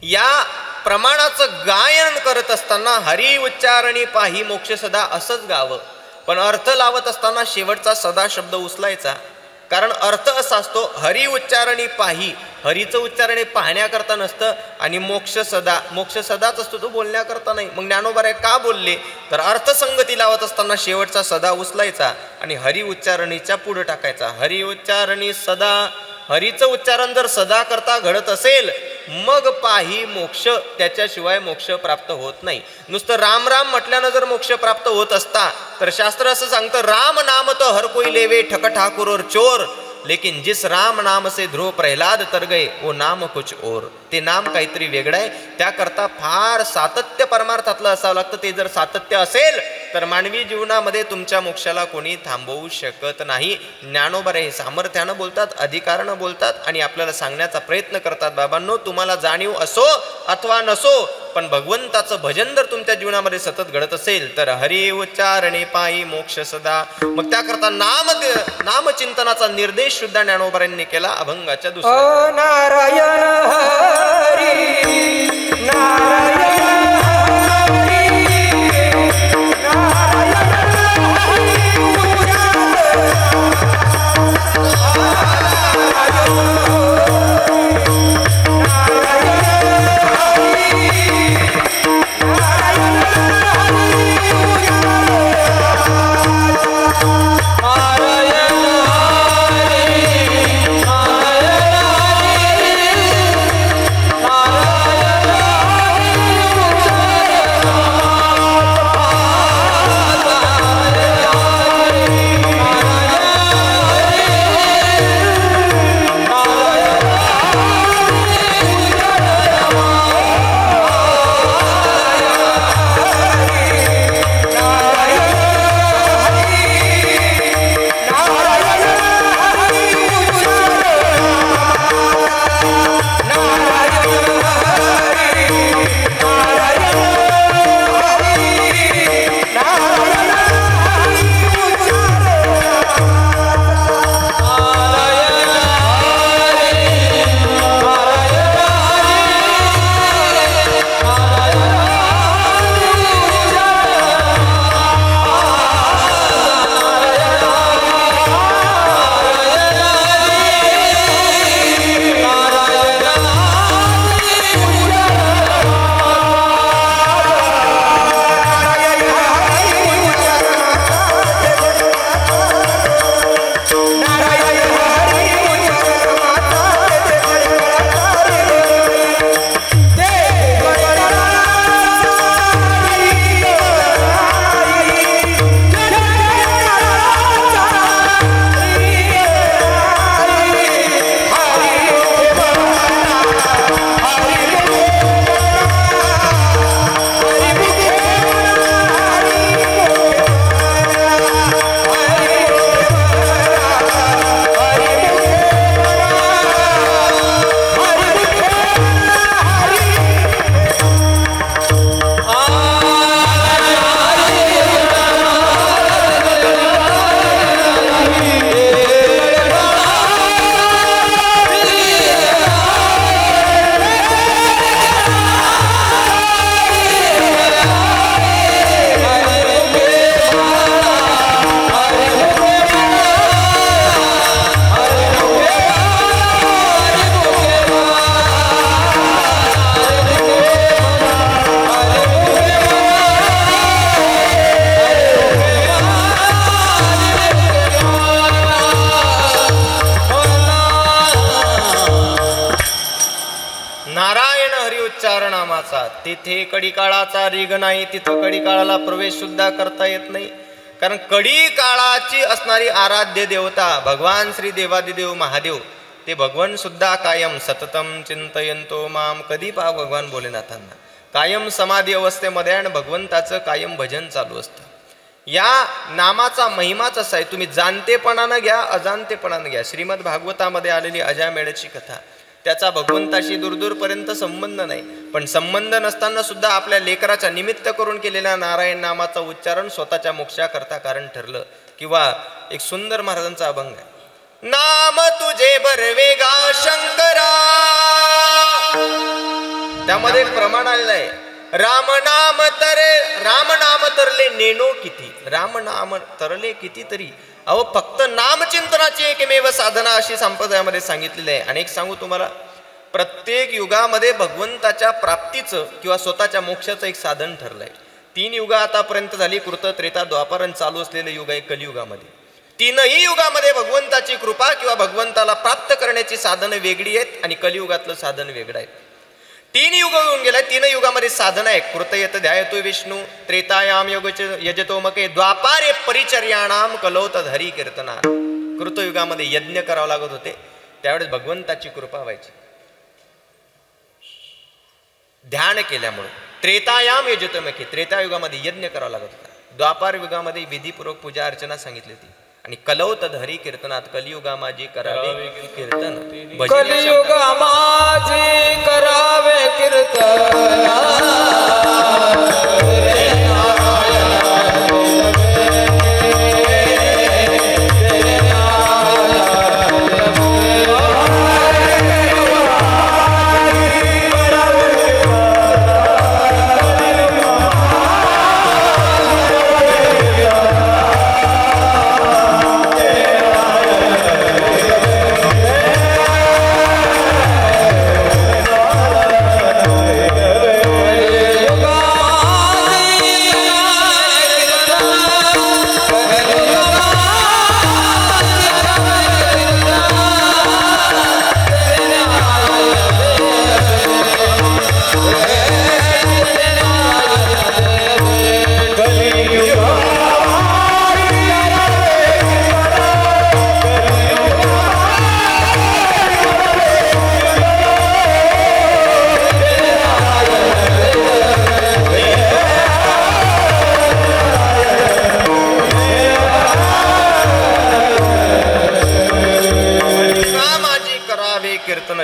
या प्रमाणाचं गायन करत असताना हरी उच्चारणी पाही मोक्ष सदा असंच गावं, पण अर्थ लावत असताना शेवटचा सदा शब्द उचलायचा. कारण अर्थ असा असतो, हरी उच्चारणी पाही, हरीचं उच्चारण हे पाहण्याकरता नसतं, आणि मोक्ष सदा, मोक्ष सदाच असतो, तो बोलण्याकरता नाही. मग ज्ञानोबा का बोलले? तर अर्थसंगती लावत असताना शेवटचा सदा उचलायचा आणि हरी उच्चारणीच्या पुढे टाकायचा. हरी उच्चारणी सदा. हरीचं उच्चारण जर सदा करता घडत असेल मग पाही मोक्ष, त्याच्याशिवाय मोक्ष प्राप्त होत नाही. नुसतं राम राम म्हटल्यानं जर मोक्ष प्राप्त होत असता तर शास्त्र असं सांगतं, राम नाम तो हर कोई लेवे ठक ठाकुर और चोर, लेकिन जिस राम नाम से ध्रुव प्रल्हाद तर गए वो नाम कुछ और. ते नाम काहीतरी वेगळं आहे. त्याकरता फार सातत्य परमार्थातलं असावं लागतं. ते जर सातत्य असेल तर मानवी जीवनामध्ये तुमच्या मोक्षाला कोणी थांबवू शकत नाही. ज्ञानोबा हे सामर्थ्यानं बोलतात, अधिकारानं बोलतात आणि आपल्याला सांगण्याचा प्रयत्न करतात, बाबांनो तुम्हाला जाणीव असो अथवा नसो, पण भगवंताचं भजन जर तुमच्या जीवनामध्ये सतत घडत असेल तर हरी उच्चारणे पायी मोक्ष सदा. मग त्याकरता नामचिंतनाचा निर्देश सुद्धा ज्ञानोबांनी केला अभंगाच्या दुसऱ्या. नारायण हरी नारायण नारायण हरी उच्चार नामाचा. तिथे कडिकाळाचा रिग नाही, तिथं कडिकाळाला प्रवेश सुद्धा करता येत नाही. कारण कडी काळाची असणारी आराध्य देवता भगवान श्री देवादिदेव महादेव, ते भगवान सुद्धा कायम सततम चिंतयंतो माम. कधी पहा भगवान भोलेनाथांना कायम समाधी अवस्थेमध्ये आणि भगवंताचं कायम भजन चालू असतं. या नामाचा महिमाच असा आहे, तुम्ही जाणतेपणानं घ्या अजाणतेपणानं घ्या. श्रीमद भागवतामध्ये आलेली अजामेळची कथा, त्याचा भगवंताशी दूरदूरपर्यंत संबंध नाही, पण संबंध नसताना सुद्धा आपल्या लेकराच्या निमित्त करून केलेल्या नारायण नामाचं उच्चारण स्वतःच्या मोक्षाकरता कारण ठरलं. किंवा एक सुंदर महाराजांचा अभंग आहे, नाम तुझे बरवेगा शंकरा. त्यामध्ये एक प्रमाण आलेलं आहे, राम नाम तरले नेनो किती. राम नाम तरले कितीतरी. अहो फक्त नामचिंतनाची एकमेव साधना अशी संप्रदायामध्ये सांगितलेली आहे. आणि एक सांगू तुम्हाला, प्रत्येक युगामध्ये भगवंताच्या प्राप्तीचं किंवा स्वतःच्या मोक्षाचं एक साधन ठरलंय. 3 युग आतापर्यंत झाली, कृत त्रेता द्वापर चालू असलेलं युग आहे कलियुगामध्ये. 3ही युगामध्ये भगवंताची कृपा किंवा भगवंताला प्राप्त करण्याची साधनं वेगळी आहेत आणि कलियुगातलं साधन वेगळं आहे. 3 युग होऊन गेल्या, 3 युगामध्ये साधन आहे. कृतयत ध्यायतो विष्णू, त्रेतायाम यजतो मके, द्वापारे परिचर्याणाम कलौतद हरी कीर्तना. कृतयुगामध्ये यज्ञ करावं लागत होते, त्यावेळेस भगवंताची कृपा व्हायची ध्यान केल्यामुळे. त्रेतायाम यजतो मके, त्रेतायुगामध्ये यज्ञ करावा लागत होता. द्वापार युगामध्ये विधीपूर्वक पूजा अर्चना सांगितली होती. आणि कलौतद हरी कीर्तनात, कलियुगा माझी करावे कीर्तन. कलियुगा माझी करावे कीर्तन.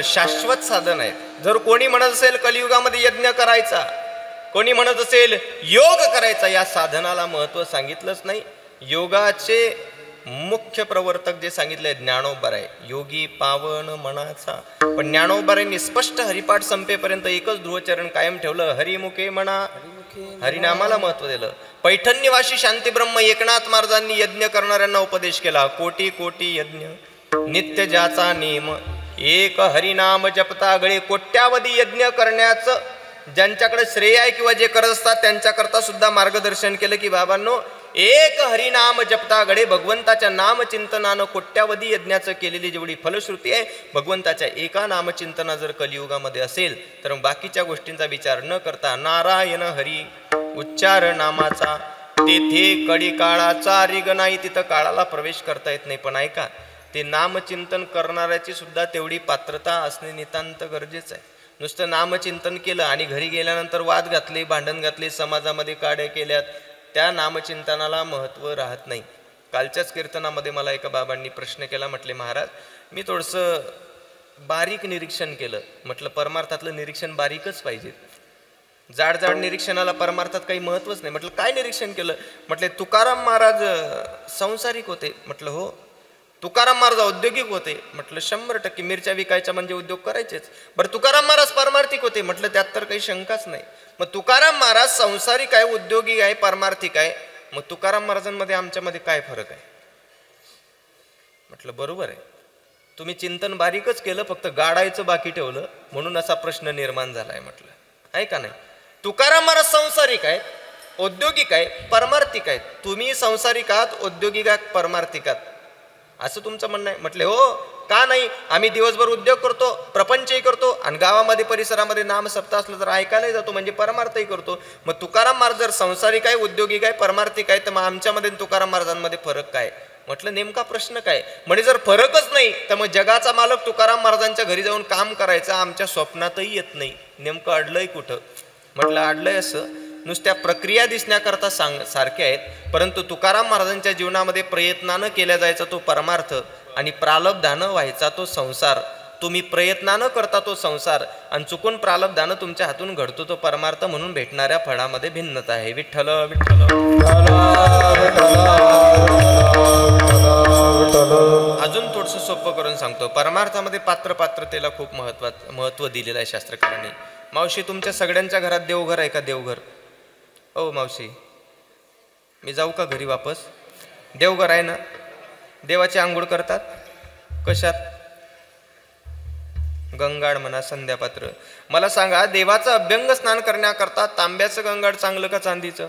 शाश्वत साधन आहे. जर कोणी म्हणत असेल कलियुगामध्ये यज्ञ करायचा, कोणी म्हणत असेल योग करायचा, या साधनाला महत्व सांगितलंच नाही. योगाचे मुख्य प्रवर्तक जे सांगितले ज्ञानोबाराय, योगी पावन मनाचा. पण ज्ञानोबारायांनी स्पष्ट हरिपाठ संपेपर्यंत एकच ध्रुवचरण कायम ठेवलं, हरिमुखे म्हणा, हरिनामाला महत्व दिलं. पैठण्यवासी शांतीब्रह्म एकनाथ महाराजांनी यज्ञ करणाऱ्यांना उपदेश केला, कोटी कोटी यज्ञ नित्य ज्याचा नेम, एक हरिनाम जपता गळे. कोट्यावधी यज्ञ करण्याचं ज्यांच्याकडे श्रेय आहे किंवा जे करत असतात त्यांच्याकरता सुद्धा मार्गदर्शन केलं की बाबांनो, एक हरिनाम जपता गळे. भगवंताच्या नामचिंतनानं कोट्यावधी यज्ञाचं केलेली जेवढी फलश्रुती आहे, भगवंताच्या एका नामचिंतना जर कलियुगामध्ये असेल तर बाकीच्या गोष्टींचा विचार न करता नारायण हरी उच्चार नामाचा. तेथे कडी काळाचा रिग नाही, तिथं काळाला प्रवेश करता येत नाही. पण ऐका, ते नामचिंतन करणाऱ्याची सुद्धा तेवढी पात्रता असणे नितांत गरजेचं आहे. नुसतं नामचिंतन केलं आणि घरी गेल्यानंतर वाद घातले, भांडण घातले, समाजामध्ये काड्या केल्यात, त्या नामचिंतनाला महत्त्व राहत नाही. कालच्याच कीर्तनामध्ये मला एका बाबांनी प्रश्न केला, म्हटले महाराज मी थोडंसं बारीक निरीक्षण केलं. म्हटलं परमार्थातलं निरीक्षण बारीकच पाहिजे, जाड जाड निरीक्षणाला परमार्थात काही महत्त्वच नाही. म्हटलं काय निरीक्षण केलं? म्हटले तुकाराम महाराज संसारिक होते. म्हटलं हो. तुकाराम महाराज औद्योगिक होते. म्हटलं 100% मिरच्या विकायच्या म्हणजे उद्योग करायचेच. बरं तुकाराम महाराज पारमार्थिक होते. म्हटलं त्यात तर काही शंकाच नाही. मग तुकाराम महाराज संसारिक आहे, उद्योगिक आहे, पारमार्थिक आहे, मग तुकाराम महाराजांमध्ये आमच्यामध्ये काय फरक आहे? म्हटलं बरोबर आहे, तुम्ही चिंतन बारीकच केलं, फक्त गाडायचं बाकी ठेवलं म्हणून असा प्रश्न निर्माण झालाय. म्हटलं आहे का नाही? तुकाराम महाराज संसारिक आहेत, औद्योगिक आहे, पारमार्थिक आहेत. तुम्ही संसारिक आहात, औद्योगिक आहात, पारमार्थिक आहात, असं तुमचं म्हणणं आहे. म्हटले हो. का नाही? आम्ही दिवसभर उद्योग करतो, प्रपंचही करतो आणि गावामध्ये परिसरामध्ये नाम सप्ताह असलं तर ऐकायलाही जातो, म्हणजे परमार्थही करतो. मग तुकाराम महाराज जर संसारिक आहे, उद्योगिक आहे, परमार्थिक आहे, तर मग आमच्यामध्ये तुकाराम महाराजांमध्ये फरक काय? म्हटलं नेमका प्रश्न काय? म्हणजे जर फरकच नाही तर मग जगाचा मालक तुकाराम महाराजांच्या घरी जाऊन काम करायचं आमच्या स्वप्नातही येत नाही. नेमकं अडलंय कुठं? म्हटलं अडलंय असं नुसत्या प्रक्रिया दिसण्याकरता सारख्या आहेत, परंतु तुकाराम महाराजांच्या जीवनामध्ये प्रयत्नानं केल्या जायचा तो परमार्थ आणि प्रालब्धानं व्हायचा तो संसार. तुम्ही प्रयत्नानं करता तो संसार आणि चुकून प्रालब्धानं तुमच्या हातून घडतो तो परमार्थ, म्हणून भेटणाऱ्या फळामध्ये भिन्नता आहे. विठ्ठल विठ्ठल. अजून थोडंसं सोपं करून सांगतो. परमार्थामध्ये पात्रतेला खूप महत्त्व दिलेलं आहे शास्त्रकारांनी. मावशी तुमच्या सगळ्यांच्या घरात देवघर आहे का? देवघर. ओ मावशी मी जाऊ का घरी वापस? देवघर आहे ना? देवाची आंघोळ करतात कशात? गंगाड म्हणा, संध्यापात्र. मला सांगा देवाचं अभ्यंग स्नान करण्याकरता तांब्याचं गंगाड चांगलं का चांदीचं?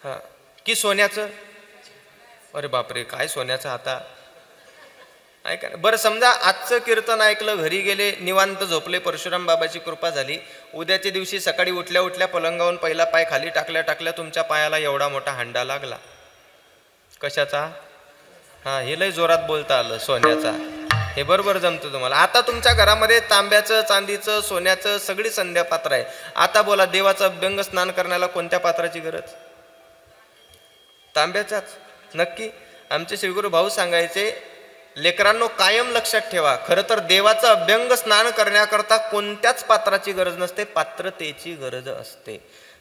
हा की सोन्याचं? अरे बापरे काय सोन्याचं आता ऐका. बरं समजा आजचं कीर्तन ऐकलं, घरी गेले, निवांत झोपले, परशुराम बाबाची कृपा झाली. उद्याच्या दिवशी सकाळी उठल्या उठल्या पलंगावून पहिला पाय खाली टाकल्या तुमच्या पायाला एवढा मोठा हांडा लागला. कशाचा? हा हे लय जोरात बोलता आलं, सोन्याचा. हे बरोबर जमतं तुम्हाला. आता तुमच्या घरामध्ये तांब्याचं, चांदीचं, सोन्याचं सगळी संध्या पात्र आहे. आता बोला देवाचं अभ्यंग स्नान करण्याला कोणत्या पात्राची गरज? तांब्याचाच. नक्की. आमचे श्रीगुरू भाऊ सांगायचे, लेकरांनो कायम लक्षात ठेवा, खरं तर देवाचं अभ्यंग स्नान करण्याकरता कोणत्याच पात्राची गरज नसते, पात्रतेची गरज असते.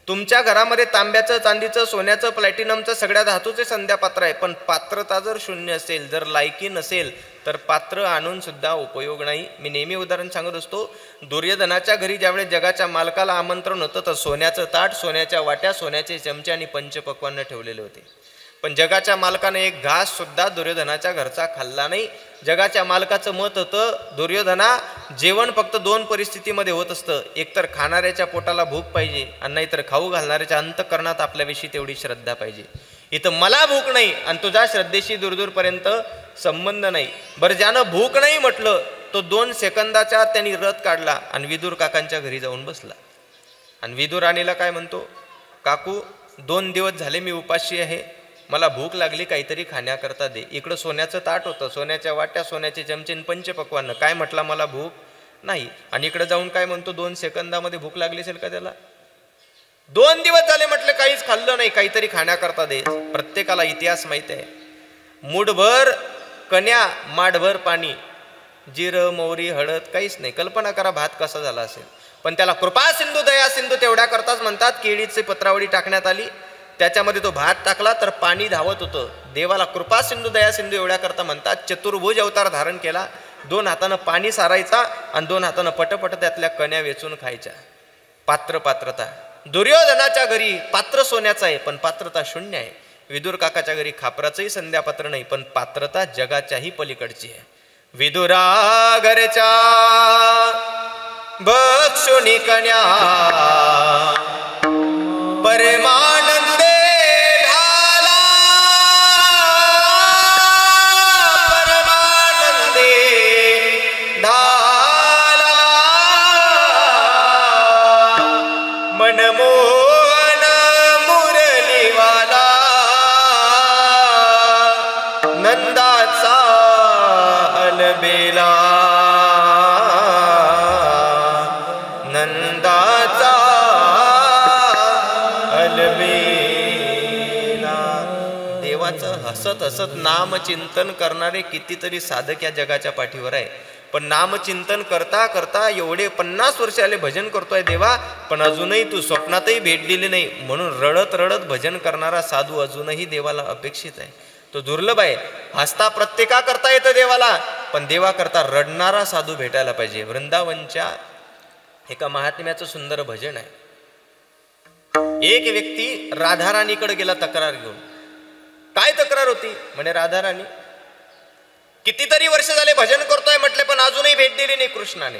तुमच्या घरामध्ये तांब्याचं, चांदीचं, सोन्याचं, प्लॅटिनमचं सगळ्या धातूचे संध्यापात्र आहे, पण पात्रता जर शून्य असेल, जर लायकी नसेल तर पात्र आणून सुद्धा उपयोग नाही. मी नेहमी उदाहरण सांगत असतो, दुर्योधनाच्या घरी ज्यावेळेस जगाच्या मालकाला आमंत्रण होतं तर सोन्याचं ताट, सोन्याच्या वाट्या, सोन्याचे चमचे आणि पंचपक्वान्न ठेवलेले होते. पण जगाच्या मालकाने एक घास सुद्धा दुर्योधनाच्या घरचा खाल्ला नाही. जगाच्या मालकाचं मत होतं, दुर्योधना जेवण फक्त दोन परिस्थितीमध्ये होत असतं, एकतर खाणाऱ्याच्या पोटाला भूक पाहिजे आणि नाहीतर खाऊ घालणाऱ्याच्या अंतःकरणात आपल्याविषयी तेवढी श्रद्धा पाहिजे. इथं मला भूक नाही आणि तुझ्या श्रद्धेशी दूरदूरपर्यंत संबंध नाही. बरं ज्यानं भूक नाही म्हटलं तो 2 सेकंदाच्या त्यांनी रथ काढला आणि विदुर काकांच्या घरी जाऊन बसला. आणि विदुर राणीला काय म्हणतो, काकू 2 दिवस झाले मी उपाशी आहे, मला भूक लागली, काहीतरी खाण्याकरता दे. इकडं सोन्याचं ताट होतं, सोन्याच्या वाट्या, सोन्याचे चमचे, पंचपक्वान्न. काय म्हटला, मला भूक नाही. आणि इकडे जाऊन काय म्हणतो, 2 सेकंदामध्ये भूक लागली असेल का त्याला? 2 दिवस झाले म्हटलं काहीच खाल्लं नाही, काहीतरी खाण्याकरता दे. प्रत्येकाला इतिहास माहिती आहे. मूठभर कन्या, माठभर पाणी, जिरं, मोहरी, हळद काहीच नाही. कल्पना करा भात कसा झाला असेल. पण त्याला कृपा सिंधू, दया सिंधू तेवढ्या करताच म्हणतात. केळीची पत्रावळी टाकण्यात आली, त्याच्यामध्ये तो भात टाकला तर पाणी धावत होतं. देवाला कृपा सिंधू, दया सिंधू एवढ्या करता म्हणतात. चतुर्भुज अवतार धारण केला, 2 हातानं पाणी सारायचा आणि 2 हातानं पटपट त्यातल्या कण्या वेचून खायच्या. पात्रता. दुर्योधनाच्या घरी पात्र सोन्याचं आहे पण पात्रता शून्य आहे. विदुर काकाच्या घरी खापराचंही संध्यापात्र नाही पण पात्रता जगाच्याही पलीकडची आहे. विदुरा घरच्या भक्षुनी कन्या परमानंदे ढाला, परमानंदे ढाला, मनमोहन मुरलीवाला, नंदाचा अलबेला, नंदाचा देवाचं हसत हसत नामचिंतन करणारे कितीतरी साधक या जगाच्या पाठीवर आहे. पण नामचिंतन करता करता एवढे 50 वर्ष आले भजन करतोय देवा, पण अजूनही तू स्वप्नातही भेट दिली नाही. म्हणून रडत रडत भजन करणारा साधू अजूनही देवाला अपेक्षित आहे. तो दुर्लभ आहे. हसता प्रत्येका करता येतं देवाला, पण देवा करता रडणारा साधू भेटायला पाहिजे. वृंदावनच्या एका महात्म्याचं सुंदर भजन आहे. एक व्यक्ती राधाराणीकडे गेला तक्रार घेऊन. काय तक्रार होती? म्हणे राधाराणी कितीतरी वर्ष झाले भजन करतोय म्हटले, पण अजूनही भेट दिली नाही कृष्णाने.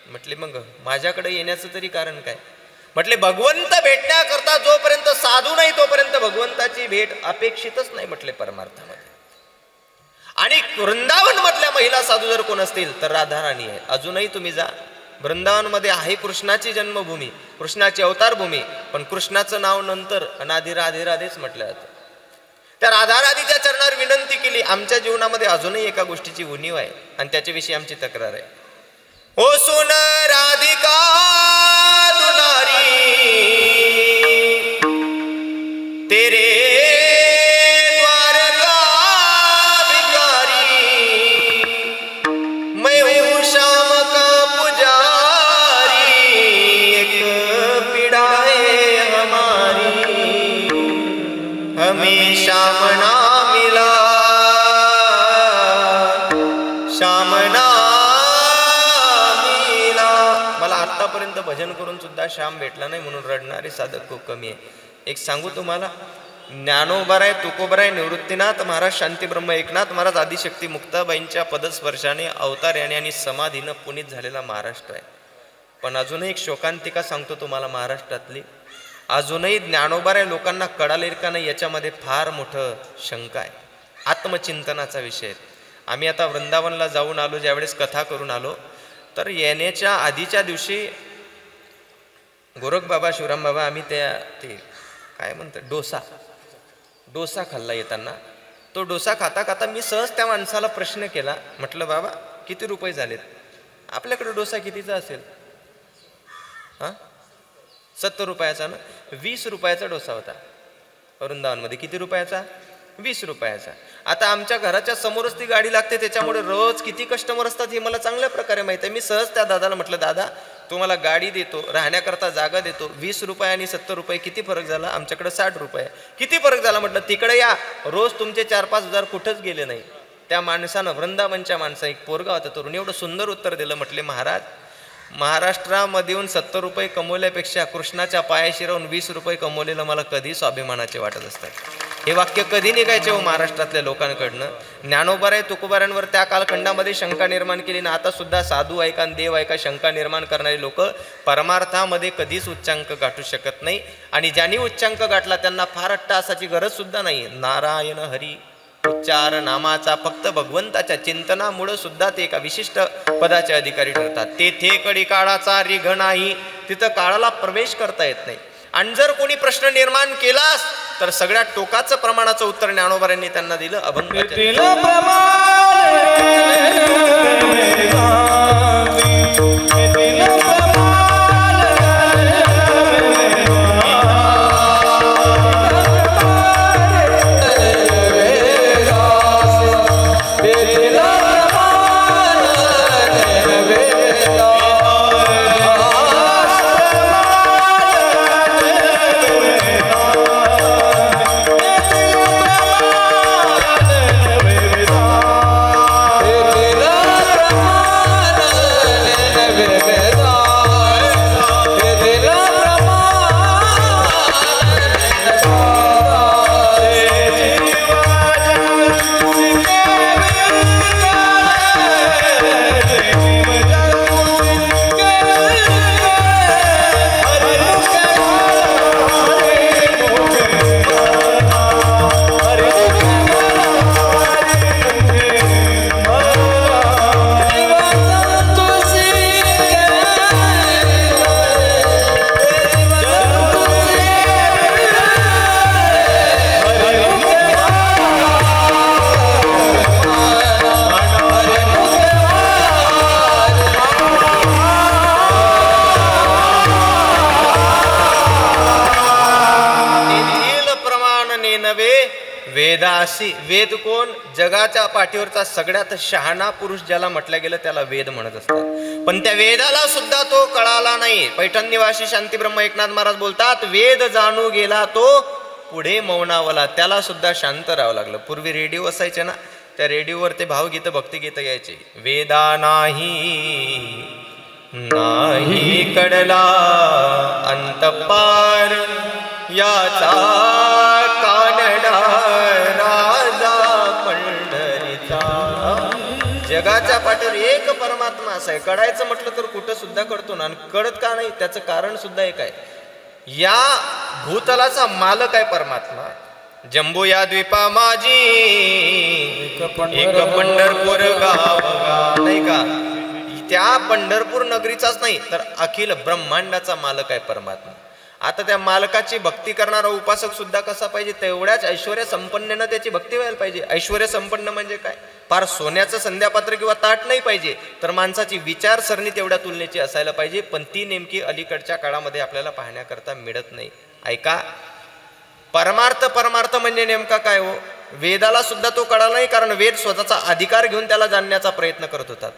म्हटले मग माझ्याकडे येण्याचं तरी कारण काय? म्हटले भगवंत भेटण्याकरता जोपर्यंत साधू नाही तोपर्यंत भगवंताची भेट अपेक्षितच नाही म्हटले परमार्थामध्ये. आणि वृंदावन मधल्या महिला साधू जर कोण असतील तर राधाराणी आहे. अजूनही तुम्ही जा, वृंदावनमध्ये आहे कृष्णाची जन्मभूमी, कृष्णाची अवतारभूमी, पण कृष्णाचं नाव नंतर अनाधी राधे राधेच म्हटलं जातं. त्या राधाराधीच्या चरणावर विनंती केली. आमच्या जीवनामध्ये अजूनही एका गोष्टीची उणीव आहे आणि त्याच्याविषयी आमची तक्रार आहे. ओ सुन राधिका दुलारी तेरे द्वारका भिखारी, मैं हूँ श्याम का पुजारी, एक पीड़ा है हमारी, हमें श्याम ना मिला, श्याम ना मिला. मला आतापर्यंत भजन करून सुद्धा श्याम भेटला नाही म्हणून रडणारे साधक खूप कमी आहे. एक सांगू तुम्हाला, ज्ञानोबाराय, तुकोबाराय, निवृत्तीनाथ महाराज, शांतीब्रह्म एकनाथ महाराज, आदिशक्ती मुक्ताबाईंच्या पदस्पर्शाने अवतार याने आणि समाधीनं पुनीत झालेला महाराष्ट्र आहे. पण अजूनही एक शोकांतिका सांगतो तुम्हाला महाराष्ट्रातली. अजूनही ज्ञानोबाराय लोकांना कळाले का नाही याच्यामध्ये फार मोठं शंका आहे. आत्मचिंतनाचा विषय आहे. आम्ही आता वृंदावनला जाऊन आलो, ज्यावेळेस कथा करून आलो, तर येण्याच्या आधीच्या दिवशी गोरख बाबा, शिवराम बाबा, आम्ही ते काय म्हणतात डोसा खाल्ला येताना. तो डोसा खाता खाता मी सहज त्या माणसाला प्रश्न केला, म्हटलं बाबा किती रुपये झालेत? आपल्याकडे डोसा कितीचा असेल? 70 रुपयाचा ना? 20 रुपयाचा डोसा होता वृंदावनमध्ये. किती रुपयाचा? 20 रुपयाचा. आता आमच्या घराच्या समोरच ती गाडी लागते, त्याच्यामुळे रोज किती कस्टमर असतात हे मला चांगल्या प्रकारे माहिती आहे. मी सहज त्या दादाला म्हटलं, दादा तुम्हाला गाडी देतो, राहण्याकरता जागा देतो, 20 रुपये आणि 70 रुपये किती फरक झाला? आमच्याकडे 60 रुपये. किती फरक झाला? म्हटलं तिकडे या, रोज तुमचे 4-5 हजार कुठंच गेले नाही. त्या माणसानं, वृंदावनच्या माणसा, एक पोरगा होता तरुण, एवढं सुंदर उत्तर दिलं. म्हटले महाराज, महाराष्ट्रामध्ये येऊन 70 रुपये कमवल्यापेक्षा कृष्णाच्या पायाशी राहून 20 रुपये कमवलेलं मला कधी स्वाभिमानाचे वाटत असतात. हे वाक्य कधी निघायचे हो महाराष्ट्रातल्या लोकांकडनं? ज्ञानोबाराय, तुकोबारांवर त्या कालखंडामध्ये शंका निर्माण केली ना. आता सुद्धा साधू ऐका आणि देव ऐका शंका निर्माण करणारे लोक परमार्थामध्ये कधीच उच्चांक गाठू शकत नाही. आणि ज्यांनी उच्चांक गाठला त्यांना फार अट्टहासाची गरज सुद्धा नाही. नारायण हरी उच्चार नामाचा फक्त भगवंताच्या चिंतनामुळे सुद्धा ते एका विशिष्ट पदाचे अधिकारी ठरतात. तेथे कडी काळाचा रिघ नाही, तिथं काळाला प्रवेश करता येत नाही. आणि जर कोणी प्रश्न निर्माण केलास तर सगळ्यात टोकाचं प्रमाणाचं उत्तर ज्ञानोबारांनी त्यांना दिलं. अभंग वेदासी. वेद कोण? जगाच्या पाठीवरचा सगळ्यात शहाणा पुरुष ज्याला म्हटलं गेलं त्याला वेद म्हणत असतात. पण त्या वेदाला सुद्धा तो कळाला नाही. पैठण निवासी शांतीब्रह्म एकनाथ महाराज बोलतात, वेद जाणू गेला तो पुढे मौनावला. त्याला सुद्धा शांत राहावं लागलं. पूर्वी रेडिओ असायचे ना, त्या रेडिओवर ते भावगीतं भक्तिगीतं यायचे. वेदा नाही कडला अंतपार याचा कानडा राजा पंढरीचा. जगाच्या पाठीवर एक परमात्मा असा आहे. कळायचं म्हटलं तर कुठं सुद्धा कळतो ना. आणि कळत का नाही त्याचं कारण सुद्धा एक आहे. या भूतलाचा मालक आहे परमात्मा. जम्बू या द्वीपा माझी एक पंढरपूर गाव, नाही का? त्या पंढरपूर नगरीचाच नाही तर अखिल ब्रह्मांडाचा मालक आहे परमात्मा. आता त्या मालकाची भक्ती करणारा उपासक सुद्धा कसा पाहिजे? तेवढ्याच ऐश्वर्य संपन्नेनं त्याची भक्ती व्हायला पाहिजे. ऐश्वर्य संपन्न म्हणजे काय? फार सोन्याचं संध्यापात्र किंवा ताट नाही पाहिजे, तर माणसाची विचारसरणी तेवढ्या तुलनेची असायला पाहिजे. पण ती नेमकी अलीकडच्या काळामध्ये आपल्याला पाहण्याकरता मिळत नाही. ऐका, परमार्थ म्हणजे नेमका काय हो? वेदाला सुद्धा तो कळाला नाही, कारण वेद स्वतःचा अधिकार घेऊन त्याला जाणण्याचा प्रयत्न करत होतात.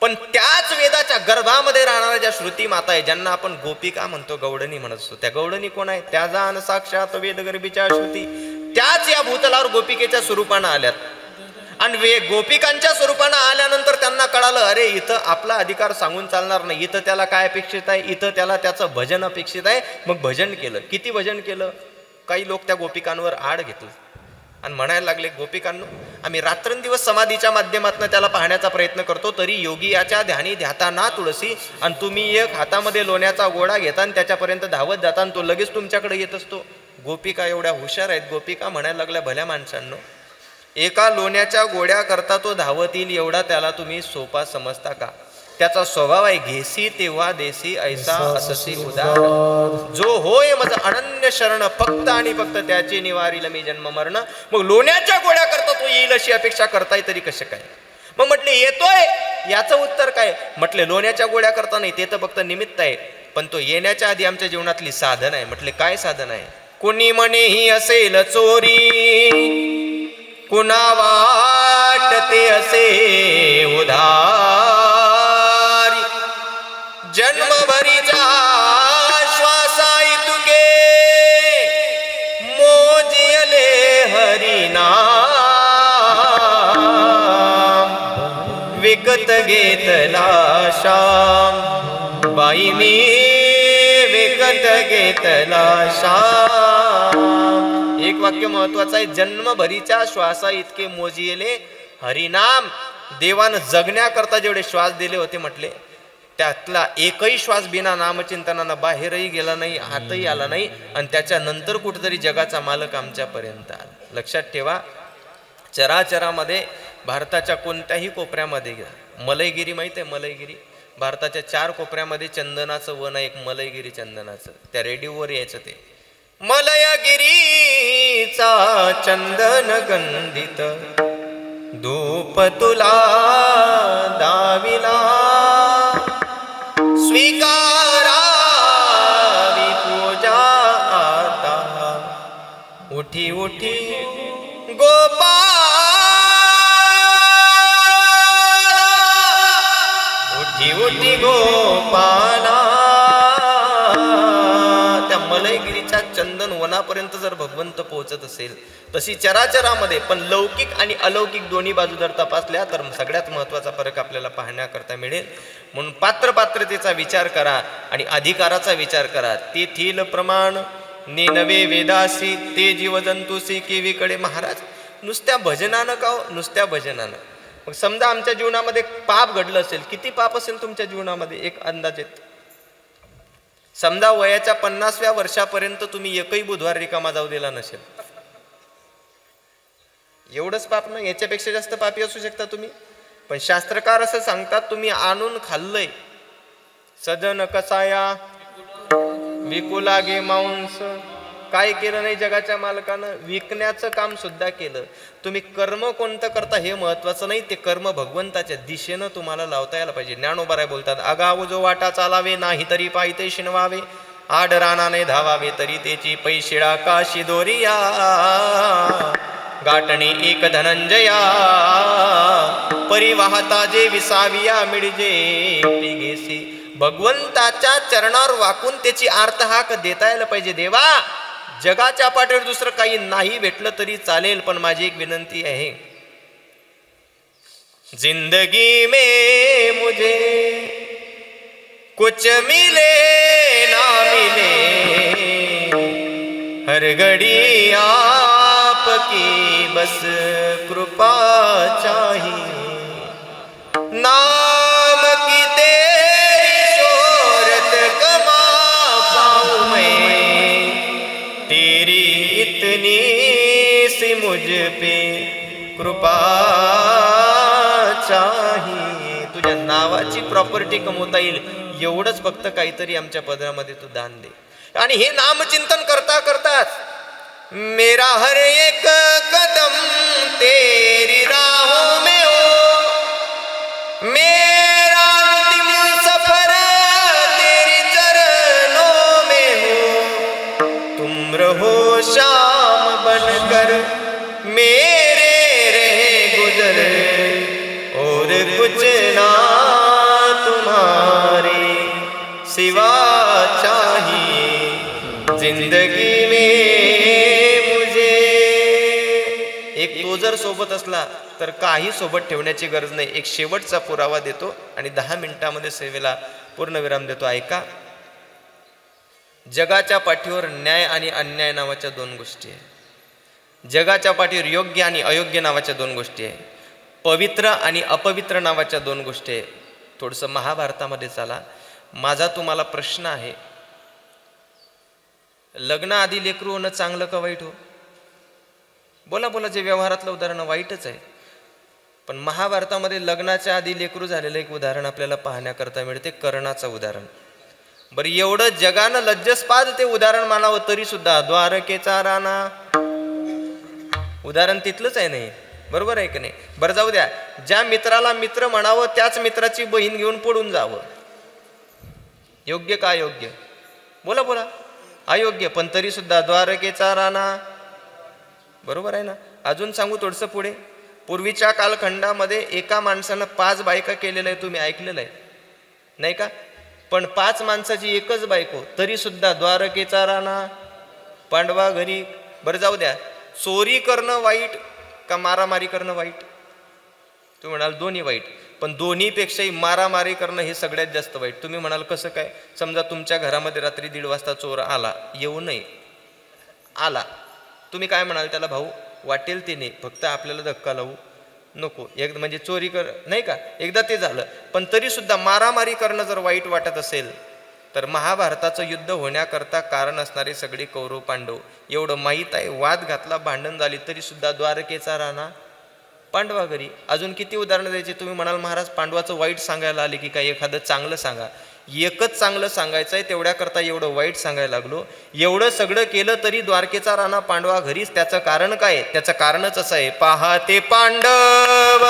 पण त्याच वेदाच्या गर्भामध्ये राहणाऱ्या ज्या श्रुती माता आहे, ज्यांना आपण गोपिका म्हणतो, गवडणी म्हणत असतो, त्या गवडणी कोण आहे? त्या जाण साक्षात वेदगर्भीच्या श्रुती, त्याच या भूतलावर गोपिकेच्या स्वरूपानं आल्यात. आणि गोपिकांच्या स्वरूपानं आल्यानंतर त्यांना कळालं, अरे इथं आपला अधिकार सांगून चालणार नाही, इथं त्याला काय अपेक्षित आहे? इथं त्याला त्याचं भजन अपेक्षित आहे. मग भजन केलं. किती भजन केलं? काही लोक त्या गोपिकांवर आड घेतलं आणि म्हणायला लागले, गोपिकांनो, आम्ही रात्रंदिवस समाधीच्या माध्यमातून त्याला पाहण्याचा प्रयत्न करतो, तरी योगी याच्या ध्यानी ध्याता ना तुळसी, आणि तुम्ही एक हातामध्ये लोण्याचा गोळा घेता आणि त्याच्यापर्यंत धावत जाता आणि तो लगेच तुमच्याकडे येत असतो. गोपिका एवढ्या हुशार आहेत. गोपिका म्हणायला लागल्या, भल्या माणसांनो, एका लोण्याच्या गोळ्या करता तो धावत येईल एवढा त्याला तुम्ही सोपा समजता का? त्याचा स्वभाव आहे घेसी तेव्हा देसी ऐसा अससी उदार, जो होय मज अनन्य शरण, फक्त आणि फक्त त्याची निवारील मी जन्म मरण. मग लोण्याच्या गोळ्या करता तो येईल अशी अपेक्षा करताय तरी कसं काय? मग म्हटले येतोय, याचं उत्तर काय? म्हटले लोण्याच्या गोळ्या करता नाही, ते तर फक्त निमित्त आहे, पण तो येण्याच्या आधी आमच्या जीवनातली साधन आहे. म्हटले काय साधन आहे? कुणी म्हणे ही असेल चोरी, कुणा वाटते असे उधार, जन्मभरीचा श्वासाई तुके मोजियले हरिनाम, विकत घेतला श्याम बाई मी, विकत घेतला श्याम. एक वाक्य महत्वाचं आहे, जन्मभरीच्या श्वासा इतके मोजियले हरिनाम. देवानं जगण्याकरता जेवढे श्वास दिले होते म्हटले, त्यातला एकही श्वास बिना नामचिंतनानं बाहेरही गेला नाही, आतही आला नाही, आणि त्याच्यानंतर कुठेतरी जगाचा मालक आमच्यापर्यंत आला. लक्षात ठेवा, चराचरामध्ये भारताच्या कोणत्याही कोपऱ्यामध्ये घ्या, मलयगिरी माहिती आहे? मलयगिरी भारताच्या 4 कोपऱ्यामध्ये चंदनाचं वन आहे, एक मलयगिरी चंदनाचं. त्या रेडिओवर यायचं ते, मलयगिरीचा चंदन गंधित धूप तुला दाविला, स्वीकारावी पूजा आता, उठी उठी गोपाल, उठी उठी गोपाला. त्या मलयगिरीच्या चंदन वनापर्यंत जर भगवंत पोहोचत असेल, तशी चराचरामध्ये पण लौकिक आणि अलौकिक दोन्ही बाजू जर तपासल्या तर सगळ्यात महत्वाचा फरक आपल्याला पाहण्याकरता मिळेल. म्हणून पात्रतेचा विचार करा आणि अधिकाराचा विचार करा. तेथील प्रमाण नेनवे वेदासी, ते जीवजंतुसी केवीकडे. महाराज नुसत्या भजनानं का हो? नुसत्या भजनानं. मग समजा आमच्या जीवनामध्ये पाप घडलं असेल, किती पाप असेल तुमच्या जीवनामध्ये? एक अंदाजे समजा वयाच्या 50व्या वर्षापर्यंत तुम्ही एकही बुधवार रिकामा जाऊ दिला नसेल, एवढंच पाप ना? याच्यापेक्षा जास्त पापी असू शकता तुम्ही. पण शास्त्रकार असं सांगतात, तुम्ही आणून खाल्लंय, सजन कसाया विकुला गे मांस, काय केलं नाही जगाच्या मालकानं? विकण्याचं काम सुद्धा केलं. तुम्ही कर्म कोणतं करता हे महत्वाचं नाही, ते कर्म भगवंताच्या दिशेनं तुम्हाला लावता यायला पाहिजे. ज्ञानोबाराय बोलतात, अगाऊ जो वाटा चालावे, नाही तरी पायते शिनवावे, आड रानाने धावावे, तरी त्याची पैशिळा काशी दोरिया, गाठणी एक धनंजया, परिवाहता जे विसाविया मिळजे पिगेसी. भगवंताच्या चरणावर वाकून त्याची आर्तहाक देता यायला पाहिजे. देवा, जगाच्या पाठीवर दुसरं काही नाही भेटलं तरी चालेल, पण माझी एक विनंती आहे, जिंदगी में मुझे कुछ मिले ना मिले, हर घड़ी आपकी बस कृपा चाहिए, नाम की तेरी शोहरत कमा पाऊं मैं, तेरी इतनी मुझ पे कृपा चाहिए. तुझ्या नावाची प्रॉपर्टी कमवता येईल एवढंच फक्त काहीतरी आमच्या पदरामध्ये तू दान दे. आणि हे नामचिंतन करता करताच मेरा हर एक कदम तेरी राहों में हो, मेरा अंतिम सफर तेरी चरणों में हो, तुम रहो शाम बनकर मेरे रहे गुजर और कुछ ना तुम्हारे सिवा चाहिए जिंदगी में मुझे. एक तो जर सोबत असला तर काही सोबत ठेवण्याची गरज नाही. एक शेवटचा पुरावा देतो आणि 10 मिनिटांमध्ये सेवेला पूर्णविराम देतो. ऐका. जगाच्या पाठीवर न्याय आणि अन्याय नावाच्या 2 गोष्टी आहे. जगाच्या पाठीवर योग्य आणि अयोग्य नावाच्या 2 गोष्टी आहे. पवित्र आणि अपवित्र नावाच्या 2 गोष्टी आहे. थोडंसं महाभारतामध्ये चाला. माझा तुम्हाला प्रश्न आहे, लग्नाआधी लेकरू होणं चांगलं का वाईट हो? बोला बोला. जे व्यवहारातलं उदाहरण वाईटच आहे, पण महाभारतामध्ये लग्नाच्या आधी लेकरू झालेलं एक उदाहरण आपल्याला पाहण्याकरता मिळते, कर्णाचं उदाहरण. बरं, एवढं जगानं लज्जस्पाद ते उदाहरण मानावं तरी सुद्धा द्वारकेचा राणा उदाहरण तिथलंच आहे. नाही बरोबर आहे की नाही? बरं जाऊ द्या. ज्या मित्राला मित्र म्हणावं त्याच मित्राची बहीण घेऊन पडून जावं, योग्य का अयोग्य? बोला बोला. अयोग्य. पण तरी सुद्धा द्वारकेचा राणा. बरोबर आहे ना? अजून सांगू थोडंसं पुढे. पूर्वीच्या कालखंडामध्ये एका माणसानं 5 बायका केलेल्या आहे, तुम्ही ऐकलेलं आहे नाही का? पण 5 माणसाची एकच बायको तरी सुद्धा द्वारकेचा राणा, पांडवा घरी. बरं जाऊ द्या. चोरी करणं वाईट का मारामारी करणं वाईट? तुम्ही म्हणाल दोन्ही वाईट, पण दोन्हीपेक्षाही मारामारी करणं हे सगळ्यात जास्त वाईट. तुम्ही म्हणाल कसं काय? समजा तुमच्या घरामध्ये रात्री 1:30 वाजता चोर आला, येऊ नये आला, तुम्ही काय म्हणाल त्याला? भाऊ वाटेल ते नाही, फक्त आपल्याला धक्का लावू नको. एक म्हणजे चोरी कर नाही का, एकदा ते झालं. पण तरी सुद्धा मारामारी करणं जर वाईट वाटत असेल तर महाभारताचं युद्ध होण्याकरता कारण असणारे सगळे कौरव पांडव एवढं माहीत आहे. वाद घातला, भांडण झाली, तरी सुद्धा द्वारकेचा राणा, पांडवा घरी. अजून किती उदाहरणं द्यायची? तुम्ही म्हणाल महाराज पांडवाचं वाईट सांगायला आले की काय? एखादं चांगलं सांगा. एकच चांगलं सांगायचं आहे, तेवढ्याकरता एवढं वाईट सांगायला लागलो. एवढं सगळं केलं तरी द्वारकेचा राणा पांडवा घरीच. त्याचं कारण काय? त्याचं कारणच असं आहे, पाहते पांडव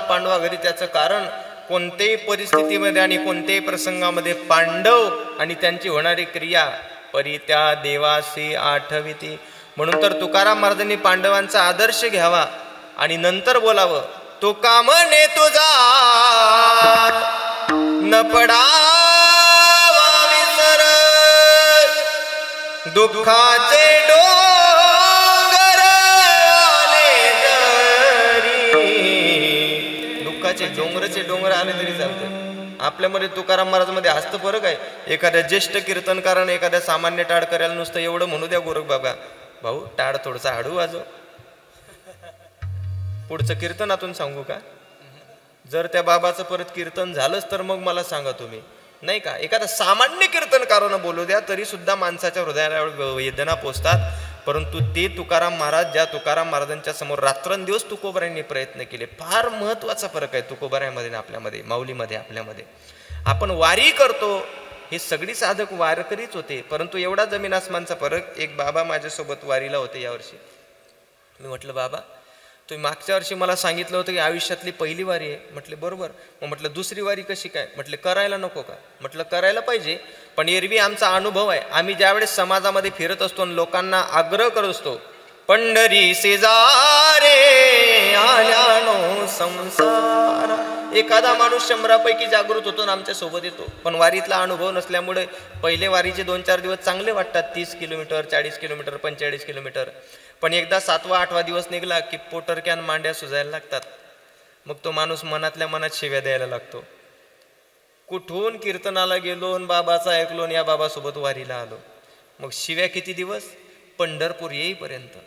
पांडवा घरी. त्याचं कारण कोणत्याही परिस्थितीमध्ये आणि कोणत्याही प्रसंगामध्ये पांडव आणि त्यांची होणारी क्रिया परी त्या देवासी आठविती. म्हणून तर तुकाराम महाराजांनी पांडवांचा आदर्श घ्यावा आणि नंतर बोलावं. तुका म्हणे तुझा न पडावा विसर, दुःखाचे डोंगर आले जरी. दुःखाचे डोंगर आले तरी चालते. आपल्यामध्ये तुकाराम महाराजमध्ये हास्त फरक आहे. एखाद्या ज्येष्ठ कीर्तनकाराने एखाद्या सामान्य टाळ करायला नुसतं एवढं म्हणू द्या गोरख बाबा, भाऊ टाळ थोडसा हाडू वाजव. पुढचं कीर्तनातून सांगू का? जर त्या बाबाचं परत कीर्तन झालंच तर मग मला सांगा तुम्ही, नाही का? एखादा सामान्य कीर्तनकारानं बोलू द्या तरी सुद्धा माणसाच्या हृदयाला वेदना पोचतात. परंतु ते तुकाराम महाराज, ज्या तुकाराम महाराजांच्या समोर रात्रंदिवस तुकोबारायांनी प्रयत्न केले. फार महत्वाचा फरक आहे तुकोबारायामध्ये आणि आपल्यामध्ये, माऊलीमध्ये आपल्यामध्ये. आपण वारी करतो, हे सगळी साधक वारकरीच होते, परंतु एवढा जमीन आसमानचा फरक. एक बाबा माझ्यासोबत वारीला होते यावर्षी. मी म्हटलं बाबा, तुम्ही मागच्या वर्षी मला सांगितलं होतं की आयुष्यातली पहिली वारी आहे. म्हटले बरोबर. मग म्हटलं दुसरी वारी कशी काय? म्हटले करायला नको का? म्हटलं करायला पाहिजे, पण एरवी आमचा अनुभव आहे, आम्ही ज्यावेळेस समाजामध्ये फिरत असतो आणि लोकांना आग्रह करत असतो, पंढरी शेजारे आल्यानो संसार, एखादा माणूस 100पैकी जागृत होतो आणि आमच्या सोबत येतो. पण वारीतला अनुभव नसल्यामुळे पहिले वारीचे 2-4 दिवस चांगले वाटतात, 30 किलोमीटर, 40 किलोमीटर, 45 किलोमीटर. पण एकदा 7वा-8वा दिवस निघला की पोटरक्यान मांड्या सुजायला लागतात. मग तो माणूस मनातल्या मनात शिव्या द्यायला लागतो. कुठून कीर्तनाला गेलो आणि बाबाचं ऐकलो आणि या बाबासोबत वारीला आलो. मग शिव्या किती दिवस? पंढरपूर येईपर्यंत,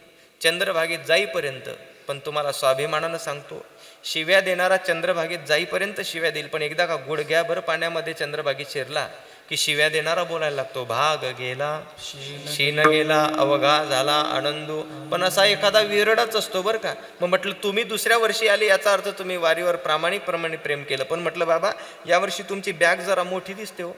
चंद्रभागेत जाईपर्यंत. पण तुम्हाला स्वाभिमानानं सांगतो, शिव्या देणारा चंद्रभागेत जाईपर्यंत शिव्या देईल, पण एकदा का गुडघ्याभर पाण्यामध्ये चंद्रभागेत शिरला की शिव्या देणारा बोलायला लागतो, भाग गेला शीन गेला अवघा झाला आनंदू. पण असा एखादा विरडच असतो बरं का. मग म्हटलं तुम्ही दुसऱ्या वर्षी आले याचा अर्थ तुम्ही वारीवर प्रामाणिकप्रमाणे प्रेम केलं. पण म्हटलं बाबा, यावर्षी तुमची बॅग जरा मोठी दिसते हो.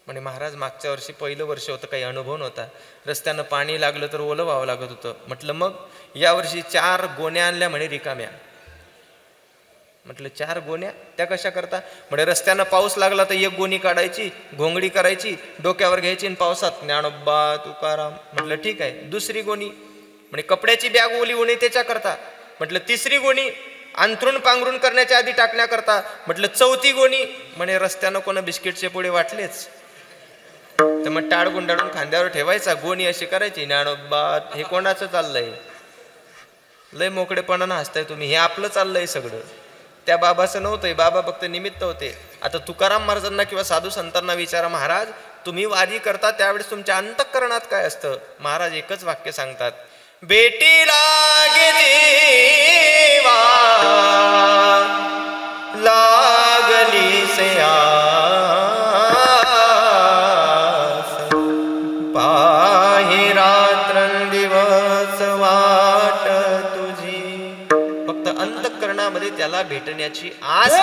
म्हणे महाराज, मागच्या वर्षी पहिलं वर्ष होतं, काही अनुभव नव्हता, रस्त्यानं पाणी लागलं तर ओलं व्हावं लागत होतं. म्हटलं मग यावर्षी 4 गोण्या आणल्या म्हणे रिकाम्या. म्हटलं 4 गोण्या त्या कशा करता? म्हणजे रस्त्यानं पाऊस लागला तर 1 गोणी काढायची, घोंगडी करायची, डोक्यावर घ्यायची आणि पावसात ज्ञानोबा तुकाराम. म्हटलं ठीक आहे. दुसरी गोणी म्हणजे कपड्याची बॅग ओली होणे त्याच्या करता. म्हटलं तिसरी गोणी अंथरूण पांघरून करण्याच्या आधी टाकण्याकरता. म्हटलं चौथी गोणी म्हणे रस्त्यानं कोणा बिस्किटचे पुढे वाटलेच तर मग टाळ गुंडाळून खांद्यावर ठेवायचा, गोणी अशी करायची. ज्ञानोबा, हे कोणाचं चाललंय? लय मोकळेपणानं हसताय तुम्ही, हे आपलं चाललंय सगळं. त्या बाबाचं नव्हतंय, बाबा फक्त निमित्त होते. आता तुकाराम महाराजांना किंवा साधू संतांना विचारा, महाराज तुम्ही वारी करता त्यावेळेस तुमच्या अंतःकरणात काय असतं? महाराज एकच वाक्य सांगतात, बेटी लागे जीवा लागली से पाहि रात्रंदिवस वाट तुझी. फक्त अंतःकरणामध्ये त्याला भेटण्याची आस.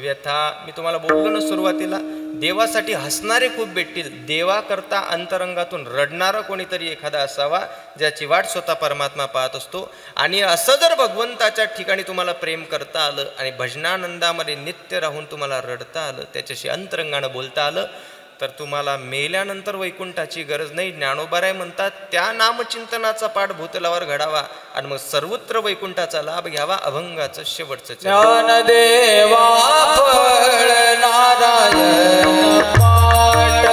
व्यथा. मी तुम्हाला बोललो ना सुरुवातीला, देवासाठी हसणारे खूप भेटतील, देवाकरता अंतरंगातून रडणारा कोणीतरी एखादा असावा ज्याची वाट स्वतः परमात्मा पाहत असतो. आणि असं जर भगवंताच्या ठिकाणी तुम्हाला प्रेम करता आलं आणि भजनानंदामध्ये नित्य राहून तुम्हाला रडता आलं, त्याच्याशी अंतरंगानं बोलता आलं, तर तुम्हाला मेल्यानंतर वैकुंठाची गरज नाही. ज्ञानोबाराय म्हणतात, त्या नामचिंतनाचा पाठ भूतलावर घडावा आणि मग सर्वत्र वैकुंठाचा लाभ घ्यावा. अभंगाचं शेवटचं ज्ञानदेवा फळ नारायण पाठ.